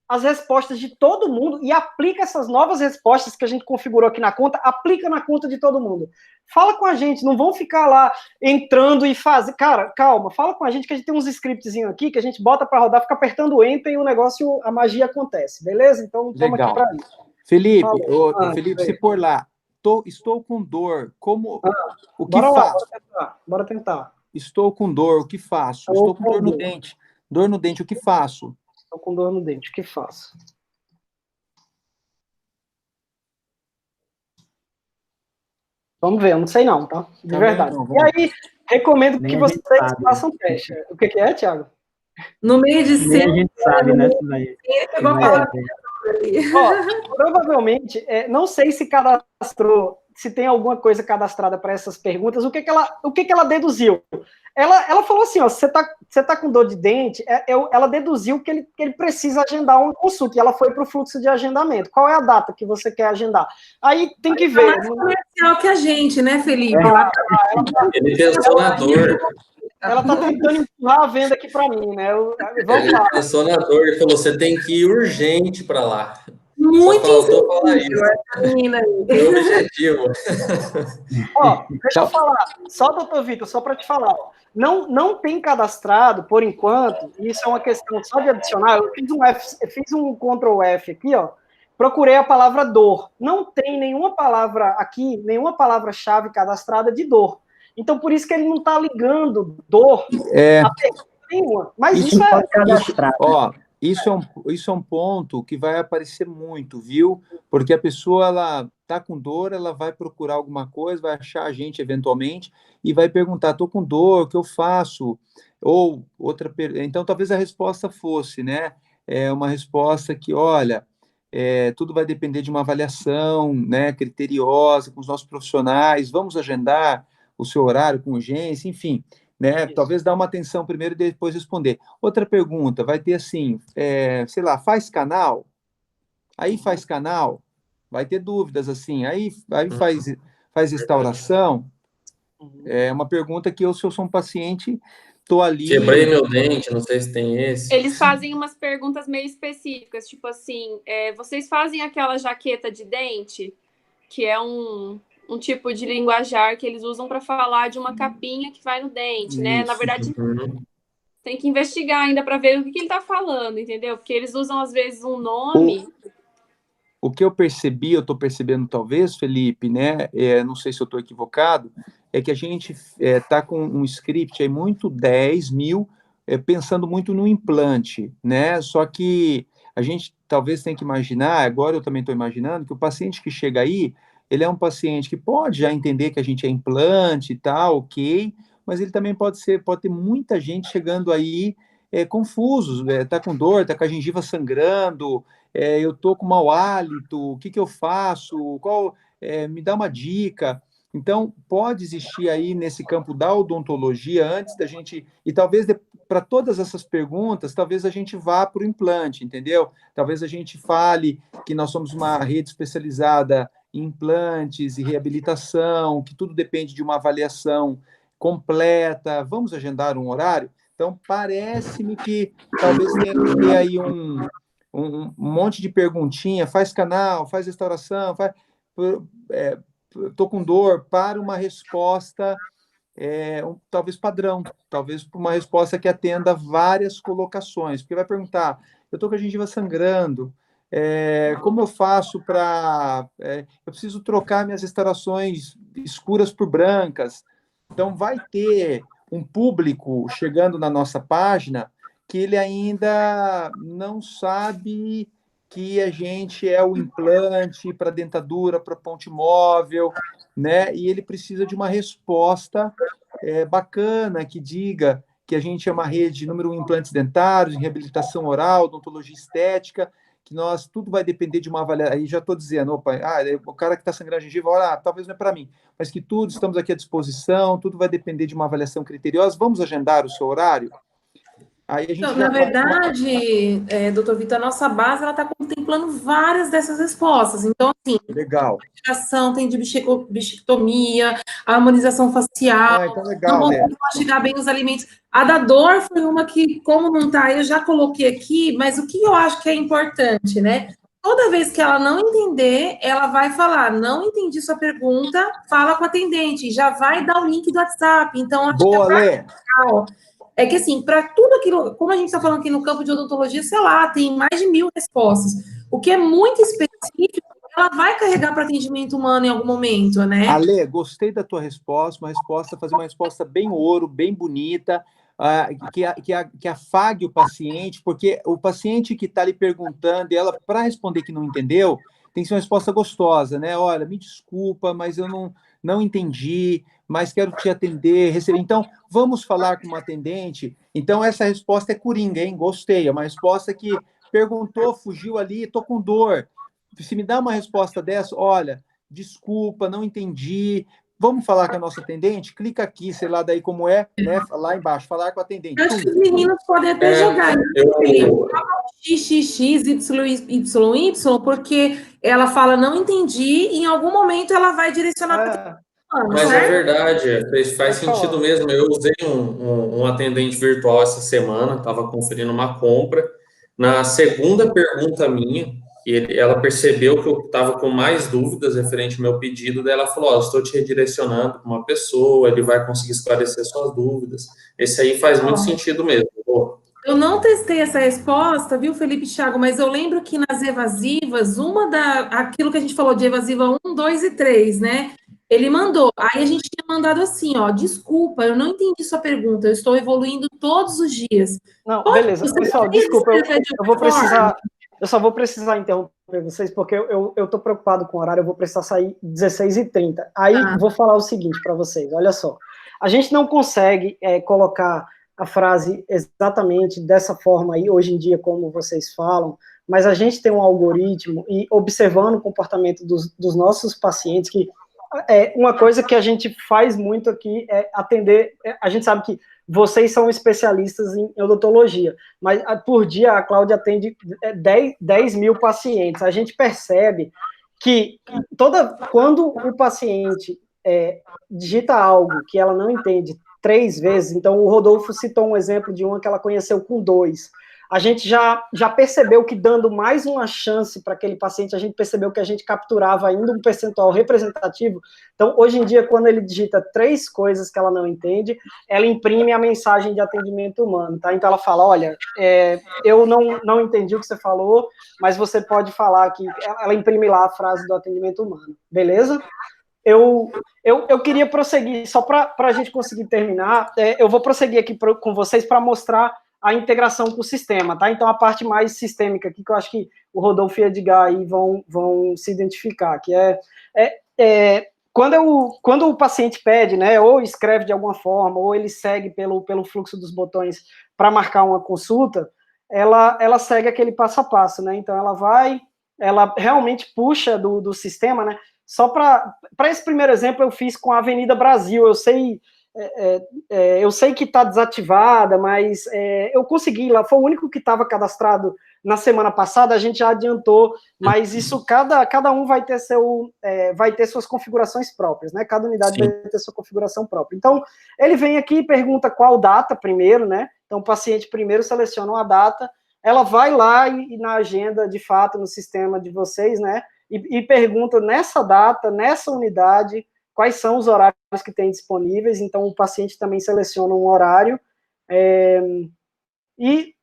as respostas de todo mundo e aplica essas novas respostas que a gente configurou aqui na conta, aplica na conta de todo mundo. Fala com a gente, não vão ficar lá entrando e fazer... Cara, calma, fala com a gente que a gente tem uns scriptzinhos aqui que a gente bota para rodar, fica apertando Enter e o negócio, a magia acontece, beleza? Então, estamos aqui para isso.
Felipe, Felipe, se por lá, estou com dor, como... o que faço?
Bora tentar.
Estou com dor, o que faço? Estou com dor no dente. Dor no dente, o que faço?
Estou com dor no dente, o que faço? Vamos ver, eu não sei não, tá? De verdade. Não, e aí, recomendo que vocês façam um teste. O que é, Thiago?
No meio de ser...
A gente sabe, né?
Provavelmente, não sei se cadastrou se tem alguma coisa cadastrada para essas perguntas, o que que ela deduziu? Ela falou assim, ó, você tá com dor de dente, ela deduziu que ele precisa agendar uma consulta, e ela foi para o fluxo de agendamento. Qual é a data que você quer agendar? Aí tem que ver.
Mais comercial que a gente, né, Felipe?
Ele pensou na dor.
Ela está tentando empurrar a venda aqui para mim, né? Vamos lá.
Ele pensou na dor e falou: você tem que ir urgente para lá.
Muito
Só faltou falar isso.
menina aí.
É o objetivo.
Ó, deixa eu falar, só, doutor Vitor, só para te falar, ó, não tem cadastrado, por enquanto, e isso é uma questão só de adicionar, eu fiz um Ctrl F aqui, ó, procurei a palavra dor, não tem nenhuma palavra aqui, nenhuma palavra-chave cadastrada de dor, então por isso que ele não está ligando dor a pergunta nenhuma, mas isso é...
cadastrar.
Ó, isso é um ponto que vai aparecer muito, viu? Porque a pessoa, ela tá com dor, ela vai procurar alguma coisa, vai achar a gente eventualmente e vai perguntar, tô com dor, o que eu faço? Ou então talvez a resposta fosse, né? Uma resposta que, olha, tudo vai depender de uma avaliação, né, criteriosa com os nossos profissionais, vamos agendar o seu horário com urgência, enfim, né? Talvez dar uma atenção primeiro e depois responder. Outra pergunta, vai ter assim, sei lá, faz canal? Aí faz canal? Vai ter dúvidas assim, aí faz restauração? É uma pergunta que se eu sou um paciente, tô ali...
Quebrei meu dente, não sei se tem esse.
Eles fazem umas perguntas meio específicas, tipo assim, vocês fazem aquela jaqueta de dente, que é um tipo de linguajar que eles usam para falar de uma capinha que vai no dente, né?
Isso.
Na verdade, tem que investigar ainda para ver o que ele está falando, entendeu? Porque eles usam, às vezes, um nome...
O que eu percebi, eu estou percebendo talvez, Felipe, né? Não sei se eu estou equivocado, é que a gente está com um script aí muito 10.000, pensando muito no implante, né? Só que a gente talvez tenha que imaginar, agora eu também estou imaginando, que o paciente que chega aí, ele é um paciente que pode já entender que a gente é implante e tal, ok, mas ele também pode ter muita gente chegando aí confusos, tá com dor, tá com a gengiva sangrando, eu tô com mau hálito, o que eu faço? Me dá uma dica. Então, pode existir aí nesse campo da odontologia, antes da gente, e talvez para todas essas perguntas, talvez a gente vá para o implante, entendeu? Talvez a gente fale que nós somos uma rede especializada em implantes e reabilitação, que tudo depende de uma avaliação completa, vamos agendar um horário? Então, parece-me que talvez tenha que ter aí um monte de perguntinha, faz canal, faz restauração, estou com dor, para uma resposta talvez padrão, talvez uma resposta que atenda várias colocações, porque vai perguntar, eu estou com a gengiva sangrando, como eu faço para... eu preciso trocar minhas restaurações escuras por brancas. Então, vai ter um público chegando na nossa página que ele ainda não sabe que a gente é o implante para dentadura, para ponte móvel, né? E ele precisa de uma resposta bacana que diga que a gente é uma rede de número 1 implantes dentários, em reabilitação oral, odontologia estética, que tudo vai depender de uma avaliação. Aí já estou dizendo, o cara que está sangrando a gengiva, olha, talvez não é para mim, mas que estamos aqui à disposição, tudo vai depender de uma avaliação criteriosa, vamos agendar o seu horário? Aí a gente
Na verdade, doutor Vitor, a nossa base está contemplando várias dessas respostas. Então, assim,
legal.
Tem de bichectomia, harmonização facial,
então legal,
não vamos mastigar bem os alimentos. A da dor foi uma que, como não está, eu já coloquei aqui, mas o que eu acho que é importante, né? Toda vez que ela não entender, ela vai falar, não entendi sua pergunta, fala com a atendente, já vai dar o link do WhatsApp. Então, acho
boa,
que
Lê.
É que, assim, para tudo aquilo, como a gente está falando aqui no campo de odontologia, sei lá, tem mais de 1.000 respostas. O que é muito específico, ela vai carregar para atendimento humano em algum momento, né?
Ale, gostei da tua resposta, fazer uma resposta bem ouro, bem bonita, que afague o paciente, porque o paciente que está lhe perguntando, e ela, para responder que não entendeu, tem que ser uma resposta gostosa, né? Olha, me desculpa, mas eu não entendi, mas quero te atender, receber. Então, vamos falar com uma atendente. Então, essa resposta é coringa, hein? Gostei. É uma resposta que perguntou, fugiu ali, estou com dor. Se me dá uma resposta dessa, olha, desculpa, não entendi. Vamos falar com a nossa atendente? Clica aqui, sei lá daí como é, né? Lá embaixo, falar com a atendente.
Acho que os meninos podem até jogar XXXYY, porque ela fala, não entendi, e em algum momento ela vai direcionar para
mas é verdade, faz sentido mesmo. Eu usei um atendente virtual essa semana, estava conferindo uma compra. Na segunda pergunta minha, ela percebeu que eu estava com mais dúvidas referente ao meu pedido, daí ela falou, estou te redirecionando para uma pessoa, ele vai conseguir esclarecer suas dúvidas. Esse aí faz muito sentido mesmo.
Eu não testei essa resposta, viu, Felipe Thiago, mas eu lembro que nas evasivas, aquilo que a gente falou de evasiva 1, 2 e 3, né? Ele mandou, aí a gente tinha mandado assim, desculpa, eu não entendi sua pergunta, eu estou evoluindo todos os dias.
Não, beleza, pessoal, desculpa, eu só vou precisar interromper vocês, porque eu estou preocupado com o horário, eu vou precisar sair 16h30. Aí vou falar o seguinte para vocês, olha só, a gente não consegue colocar a frase exatamente dessa forma aí, hoje em dia, como vocês falam, mas a gente tem um algoritmo, e observando o comportamento dos nossos pacientes, que uma coisa que a gente faz muito aqui é atender, a gente sabe que vocês são especialistas em odontologia, mas por dia a Cláudia atende 10 mil pacientes. A gente percebe que quando o paciente digita algo que ela não entende 3 vezes, então o Rodolfo citou um exemplo de uma que ela conheceu com 2, a gente já percebeu que dando mais uma chance para aquele paciente, a gente percebeu que a gente capturava ainda um percentual representativo. Então, hoje em dia, quando ele digita 3 coisas que ela não entende, ela imprime a mensagem de atendimento humano, tá? Então, ela fala, olha, eu não entendi o que você falou, mas você pode falar aqui, ela imprime lá a frase do atendimento humano, beleza? Eu queria prosseguir, só para a gente conseguir terminar, eu vou prosseguir aqui com vocês para mostrar a integração com o sistema, tá? Então, a parte mais sistêmica aqui, que eu acho que o Rodolfo e Edgar aí vão se identificar, que quando o paciente pede, né, ou escreve de alguma forma, ou ele segue pelo fluxo dos botões para marcar uma consulta, ela segue aquele passo a passo, né? Então, ela realmente puxa do sistema, né? Só para esse primeiro exemplo, eu fiz com a Avenida Brasil, eu sei que está desativada, mas eu consegui lá, foi o único que estava cadastrado na semana passada, a gente já adiantou, mas isso, cada um vai ter suas configurações próprias, né? Cada unidade vai ter sua configuração própria. Então, ele vem aqui e pergunta qual data primeiro, né? Então, o paciente primeiro seleciona uma data, ela vai lá e na agenda, de fato, no sistema de vocês, né? E pergunta nessa data, nessa unidade, quais são os horários que tem disponíveis, então o paciente também seleciona um horário, e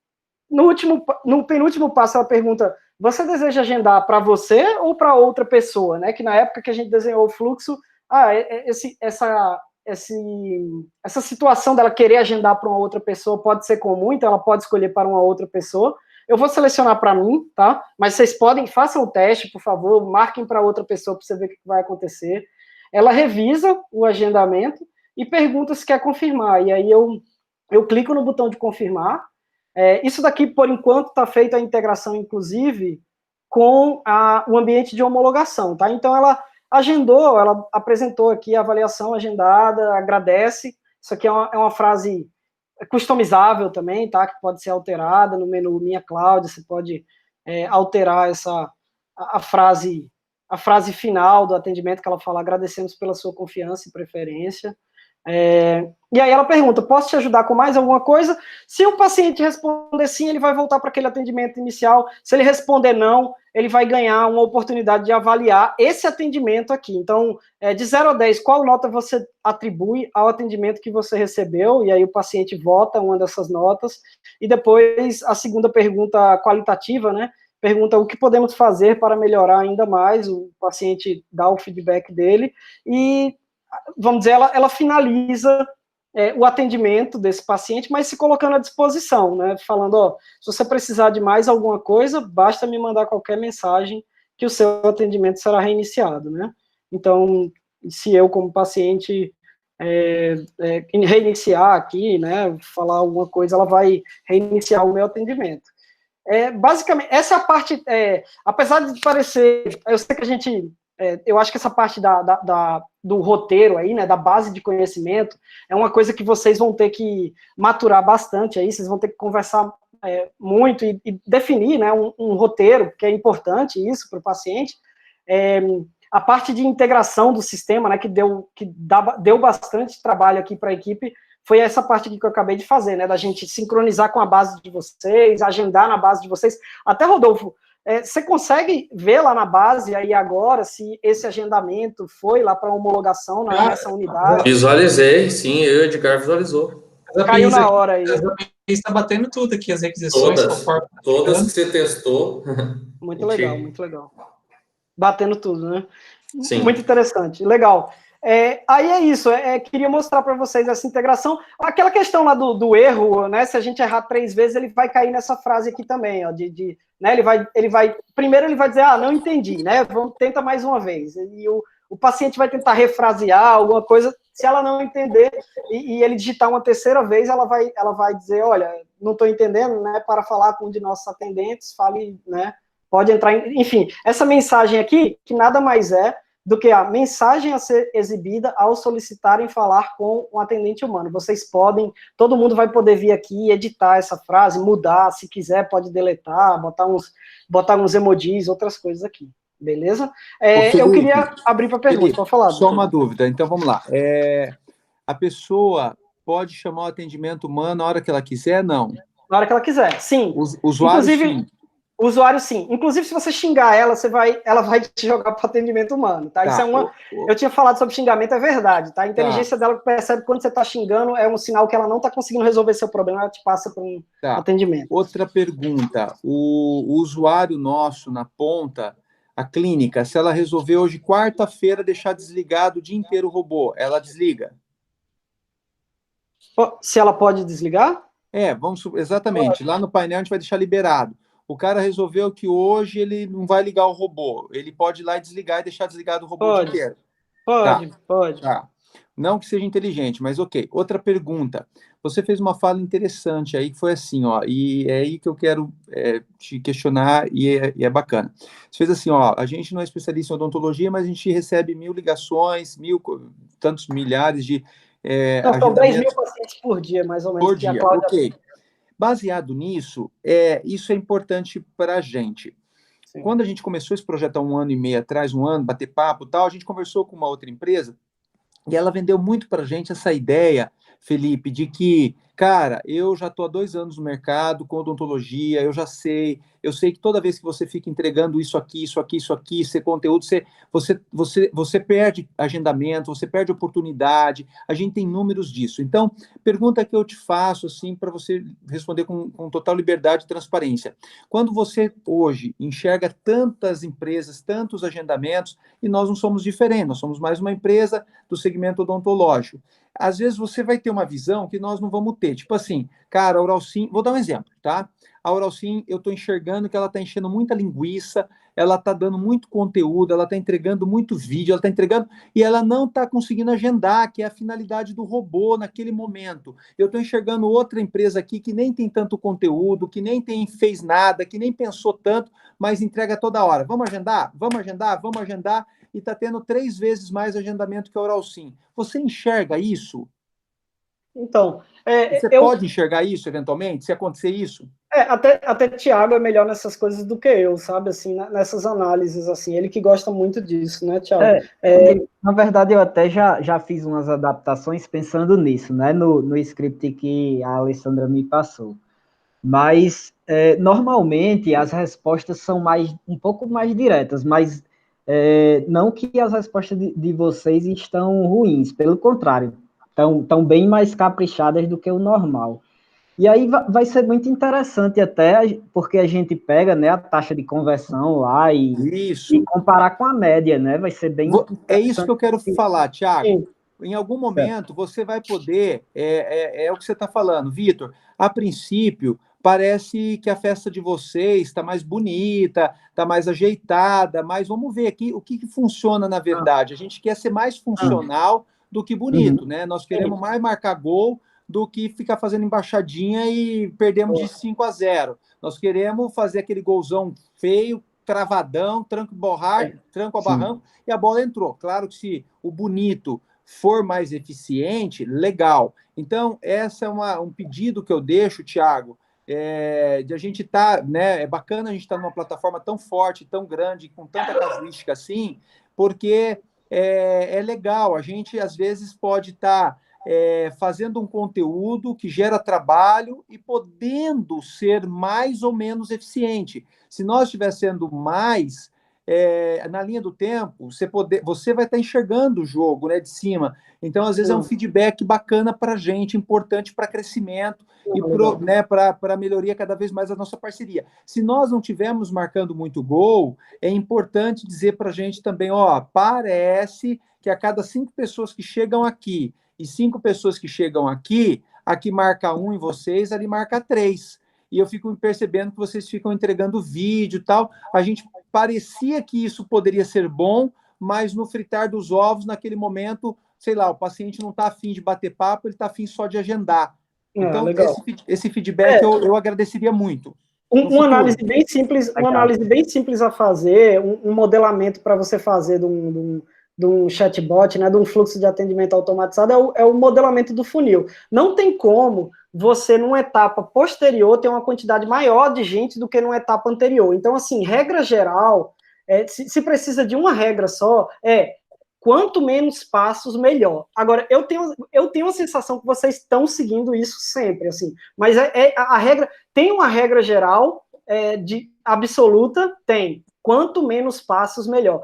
no penúltimo passo ela pergunta, você deseja agendar para você ou para outra pessoa, né, que na época que a gente desenhou o fluxo, essa situação dela querer agendar para uma outra pessoa pode ser comum, então ela pode escolher para uma outra pessoa. Eu vou selecionar para mim, tá? Mas vocês façam o teste, por favor, marquem para outra pessoa para você ver o que vai acontecer. Ela revisa o agendamento e pergunta se quer confirmar. E aí eu clico no botão de confirmar. Isso daqui, por enquanto, está feita a integração, inclusive, com o ambiente de homologação, tá? Então, ela agendou, ela apresentou aqui a avaliação agendada, agradece. Isso aqui é uma frase customizável também, tá? Que pode ser alterada no menu Minha Cláudia, você pode alterar a frase final do atendimento, que ela fala, agradecemos pela sua confiança e preferência. E aí ela pergunta, posso te ajudar com mais alguma coisa? Se o paciente responder sim, ele vai voltar para aquele atendimento inicial. Se ele responder não, ele vai ganhar uma oportunidade de avaliar esse atendimento aqui. Então, de 0 a 10, qual nota você atribui ao atendimento que você recebeu? E aí o paciente vota uma dessas notas. E depois, a segunda pergunta qualitativa, né? Pergunta o que podemos fazer para melhorar ainda mais, o paciente dá o feedback dele, e, vamos dizer, ela finaliza o atendimento desse paciente, mas se colocando à disposição, né, falando, se você precisar de mais alguma coisa, basta me mandar qualquer mensagem que o seu atendimento será reiniciado, né. Então, se eu, como paciente, reiniciar aqui, né, falar alguma coisa, ela vai reiniciar o meu atendimento. Basicamente, essa é a parte, apesar de parecer, eu sei que a gente eu acho que essa parte do roteiro aí, né, da base de conhecimento, é uma coisa que vocês vão ter que maturar bastante aí, vocês vão ter que conversar muito e definir, né, um roteiro, porque é importante isso para o paciente. A parte de integração do sistema, né, que deu bastante trabalho aqui para a equipe, foi essa parte aqui que eu acabei de fazer, né, da gente sincronizar com a base de vocês, agendar na base de vocês. Até, Rodolfo, você consegue ver lá na base, aí agora, se esse agendamento foi lá para homologação nessa unidade?
Visualizei, sim, eu e o Edgar visualizou.
Caiu na hora aí.
Está batendo tudo aqui, as requisições.
Todas que você testou.
Muito legal, muito legal. Batendo tudo, né?
Sim.
Muito interessante, legal. Aí é isso, queria mostrar para vocês essa integração. Aquela questão lá do erro, né? Se a gente errar 3 vezes, ele vai cair nessa frase aqui também, ó, né, primeiro ele vai dizer, não entendi, né? Tenta mais uma vez. E o paciente vai tentar refrasear alguma coisa, se ela não entender, e ele digitar uma 3ª vez, ela vai dizer, olha, não estou entendendo, né? Para falar com um de nossos atendentes, fale, né? Pode entrar, enfim, essa mensagem aqui, que nada mais é do que a mensagem a ser exibida ao solicitarem falar com um atendente humano. Vocês podem, todo mundo vai poder vir aqui, editar essa frase, mudar, se quiser pode deletar, botar uns emojis, outras coisas aqui, beleza? Eu queria abrir para pergunta, pode falar.
Só uma dúvida, então vamos lá. A pessoa pode chamar o atendimento humano na hora que ela quiser, não?
Na hora que ela quiser, sim.
Usuário, sim.
O usuário, sim. Inclusive, se você xingar ela, ela vai te jogar para o atendimento humano, tá? Isso eu tinha falado sobre xingamento, é verdade, tá? A inteligência dela percebe que quando você está xingando, é um sinal que ela não está conseguindo resolver seu problema, ela te passa para um atendimento.
Outra pergunta. O usuário nosso na ponta, a clínica, se ela resolver hoje, quarta-feira, deixar desligado o dia inteiro o robô, ela desliga?
Se ela pode desligar?
Exatamente. Lá no painel a gente vai deixar liberado. O cara resolveu que hoje ele não vai ligar o robô. Ele pode ir lá e desligar e deixar desligado o robô o dia inteiro.
Pode.
Tá. Não que seja inteligente, mas ok. Outra pergunta. Você fez uma fala interessante aí, que foi assim, ó, e é aí que eu quero te questionar, e é bacana. Você fez assim, ó, a gente não é especialista em odontologia, mas a gente recebe 1000 ligações, tantos milhares de
são 10.000 pacientes por dia, mais ou menos.
Por dia, ok. Baseado nisso, isso é importante para a gente. Sim. Quando a gente começou esse projeto há 1 ano e meio atrás, bater papo e tal, a gente conversou com uma outra empresa e ela vendeu muito para a gente essa ideia, Felipe, de que, cara, eu já estou há 2 anos no mercado com odontologia, eu sei que toda vez que você fica entregando isso aqui, esse conteúdo, você perde agendamento, você perde oportunidade, a gente tem números disso. Então, pergunta que eu te faço, assim, para você responder com total liberdade e transparência. Quando você, hoje, enxerga tantas empresas, tantos agendamentos, e nós não somos diferentes, nós somos mais uma empresa do segmento odontológico, às vezes você vai ter uma visão que nós não vamos ter. Tipo assim, cara, a Oralsim, vou dar um exemplo, tá? A Oralsim, eu estou enxergando que ela está enchendo muita linguiça, ela está dando muito conteúdo, ela está entregando muito vídeo, ela está entregando, e ela não está conseguindo agendar, que é a finalidade do robô naquele momento. Eu estou enxergando outra empresa aqui que nem tem tanto conteúdo, que nem fez nada, que nem pensou tanto, mas entrega toda hora. Vamos agendar? E está tendo 3 vezes mais agendamento que a Oralsim. Você enxerga isso?
Então,
você pode enxergar isso, eventualmente, se acontecer isso?
Até Thiago é melhor nessas coisas do que eu, sabe, assim, nessas análises, assim, ele que gosta muito disso, né, Thiago?
Na verdade, eu até já fiz umas adaptações pensando nisso, né, no script que a Alessandra me passou. Mas, normalmente, as respostas são um pouco mais diretas, mas não que as respostas de vocês estão ruins, pelo contrário, estão bem mais caprichadas do que o normal. E aí vai ser muito interessante até, porque a gente pega, né, a taxa de conversão lá e comparar com a média, né? Vai ser bem
É isso que eu quero falar, Thiago. Sim. Em algum momento, você vai poder, o que você está falando, Vitor, a princípio, parece que a festa de vocês está mais bonita, está mais ajeitada, mas vamos ver aqui o que funciona na verdade. A gente quer ser mais funcional do que bonito, né? Nós queremos mais marcar gol do que ficar fazendo embaixadinha e perdemos de 5-0. Nós queremos fazer aquele golzão feio, cravadão, tranco a barranco, e a bola entrou. Claro que se o bonito for mais eficiente, legal. Então, essa é um pedido que eu deixo, Thiago, de a gente estar, né? É bacana a gente estar numa plataforma tão forte, tão grande, com tanta casuística assim, porque é legal. A gente, às vezes, pode estar fazendo um conteúdo que gera trabalho e podendo ser mais ou menos eficiente. Se nós estiver sendo mais na linha do tempo, você vai estar enxergando o jogo, né, de cima. Então, às vezes, é um feedback bacana para a gente, importante para crescimento e para melhoria cada vez mais da nossa parceria. Se nós não estivermos marcando muito gol, é importante dizer para a gente também, parece que a cada 5 pessoas que chegam aqui e 5 pessoas que chegam aqui marca 1 em vocês, ali marca 3. E eu fico percebendo que vocês ficam entregando vídeo e tal. A gente parecia que isso poderia ser bom, mas no fritar dos ovos, naquele momento, sei lá, o paciente não está afim de bater papo, ele está afim só de agendar. Então, esse feedback eu agradeceria muito.
Uma análise bem simples a fazer, um modelamento para você fazer de um chatbot, né, de um fluxo de atendimento automatizado, é o modelamento do funil. Não tem como você, numa etapa posterior, ter uma quantidade maior de gente do que numa etapa anterior. Então, assim, regra geral, se precisa de uma regra só, quanto menos passos, melhor. Agora, eu tenho a sensação que vocês estão seguindo isso sempre, assim, mas a regra, tem uma regra geral de absoluta? Tem. Quanto menos passos, melhor.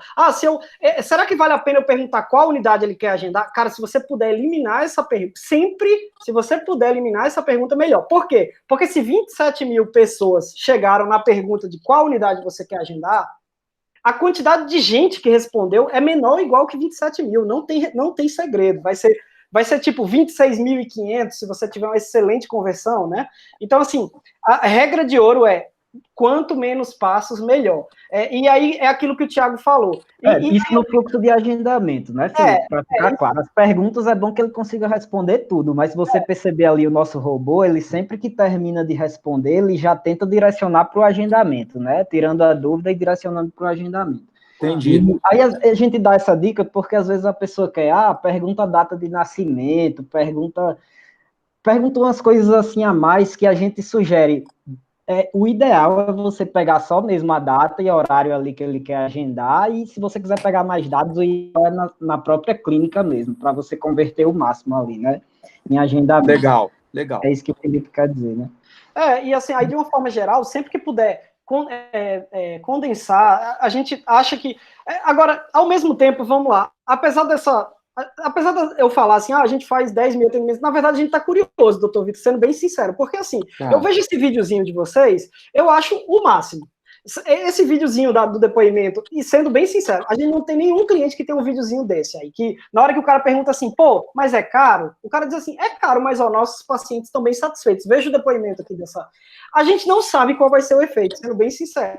Será que vale a pena eu perguntar qual unidade ele quer agendar? Cara, se você puder eliminar essa pergunta, se você puder eliminar essa pergunta, melhor. Por quê? Porque se 27 mil pessoas chegaram na pergunta de qual unidade você quer agendar, a quantidade de gente que respondeu é menor ou igual que 27 mil. Não tem segredo. Vai ser tipo 26.500 se você tiver uma excelente conversão, né? Então, assim, a regra de ouro é quanto menos passos, melhor. E aí é aquilo que o Thiago falou.
Isso no fluxo de agendamento, né, Felipe? Para ficar claro, as perguntas é bom que ele consiga responder tudo, mas se você perceber ali o nosso robô, ele sempre que termina de responder, ele já tenta direcionar para o agendamento, né? Tirando a dúvida e direcionando para o agendamento.
Entendido.
Aí a gente dá essa dica porque às vezes a pessoa quer, pergunta a data de nascimento, pergunta umas coisas assim a mais que a gente sugere. O ideal é você pegar só mesmo a data e horário ali que ele quer agendar, e se você quiser pegar mais dados, o ideal é na própria clínica mesmo, para você converter o máximo ali, né? Em agendamento.
Legal.
É isso que o Felipe quer dizer, né?
E assim, aí de uma forma geral, sempre que puder condensar, a gente acha que... Agora, ao mesmo tempo, vamos lá, apesar de eu falar assim, a gente faz 10 mil atendimentos, na verdade a gente tá curioso, doutor Vitor, sendo bem sincero, porque assim, eu vejo esse videozinho de vocês, eu acho o máximo. Esse videozinho do depoimento, e sendo bem sincero, a gente não tem nenhum cliente que tem um videozinho desse aí, que na hora que o cara pergunta assim, mas é caro? O cara diz assim, é caro, mas nossos pacientes estão bem satisfeitos. Veja o depoimento aqui dessa... A gente não sabe qual vai ser o efeito, sendo bem sincero.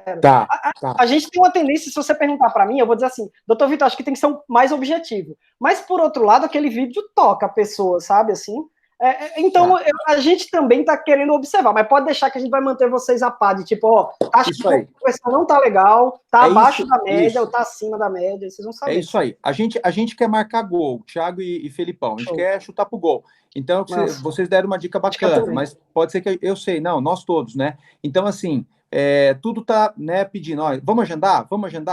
A gente tem uma tendência, se você perguntar para mim, eu vou dizer assim, doutor Vitor, acho que tem que ser mais objetivo. Mas, por outro lado, aquele vídeo toca a pessoa, sabe, assim... Então, a gente também está querendo observar, mas pode deixar que a gente vai manter vocês a par de tipo, acho que a conversão não está legal, está abaixo da média ou está acima da média, vocês vão saber.
É isso aí. A gente quer marcar gol, Thiago e Felipão, a gente quer chutar pro gol. Então, vocês deram uma dica bacana, mas pode ser que eu sei, não, nós todos, né? Então, assim, tudo tá, né, pedindo, vamos agendar,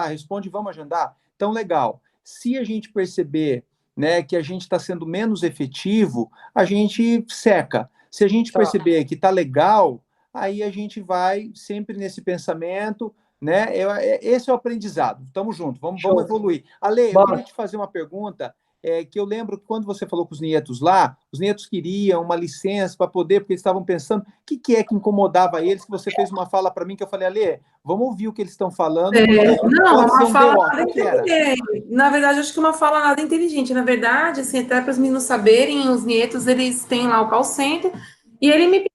responde, vamos agendar. Então, legal. Se a gente perceber, né, que a gente está sendo menos efetivo, a gente seca. Se a gente perceber que está legal, aí a gente vai sempre nesse pensamento, né? Esse é o aprendizado. Tamo junto, vamos evoluir. Ale, eu queria te fazer uma pergunta, que eu lembro que quando você falou com os nietos lá, os nietos queriam uma licença para poder, porque eles estavam pensando, o que é que incomodava eles, que você fez uma fala para mim, que eu falei, Ale, vamos ouvir o que eles estão falando.
Não, uma fala nada inteligente. Na verdade, acho que uma fala nada inteligente. Na verdade, assim, até para os meninos saberem, os nietos, eles têm lá o call center, e ele me pediu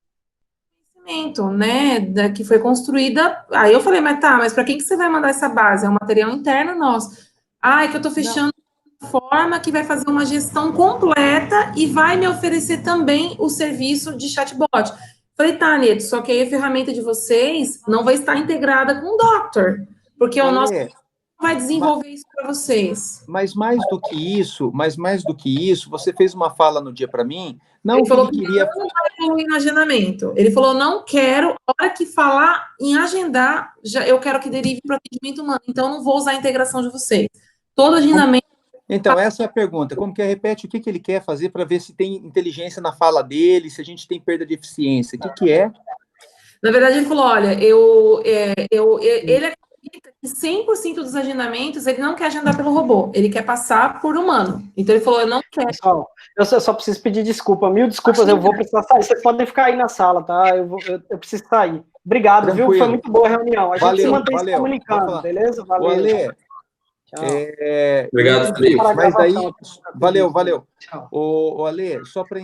conhecimento, né, que foi construída. Aí eu falei, mas para quem que você vai mandar essa base? É um material interno nosso. É que eu estou fechando forma que vai fazer uma gestão completa e vai me oferecer também o serviço de chatbot. Falei, Neto, só que aí a ferramenta de vocês não vai estar integrada com o Doctor. porque o nosso vai desenvolver isso para vocês.
Mas mais do que isso, você fez uma fala no dia para mim, não
ele falou
que ele queria...
não vai evoluir no agendamento. Ele falou, não quero, a hora que falar em agendar, eu quero que derive para atendimento humano, então eu não vou usar a integração de vocês. Todo agendamento...
Então, essa é a pergunta. Como que é? Repete o que ele quer fazer para ver se tem inteligência na fala dele, se a gente tem perda de eficiência. O que é?
Na verdade, ele falou, olha, ele acredita que 100% dos agendamentos, ele não quer agendar pelo robô, ele quer passar por humano. Então, ele falou, eu não quero...
Pessoal, eu só preciso pedir desculpa, 1000 desculpas, eu vou precisar sair. Vocês podem ficar aí na sala, tá? Eu preciso sair. Obrigado,
Tranquilo.
viu? Foi muito boa a reunião. A gente se mantém se comunicando, beleza?
Valeu.
Tchau.
Obrigado, Felipe.
Mas daí, valeu.
Tchau.
O Ale, só para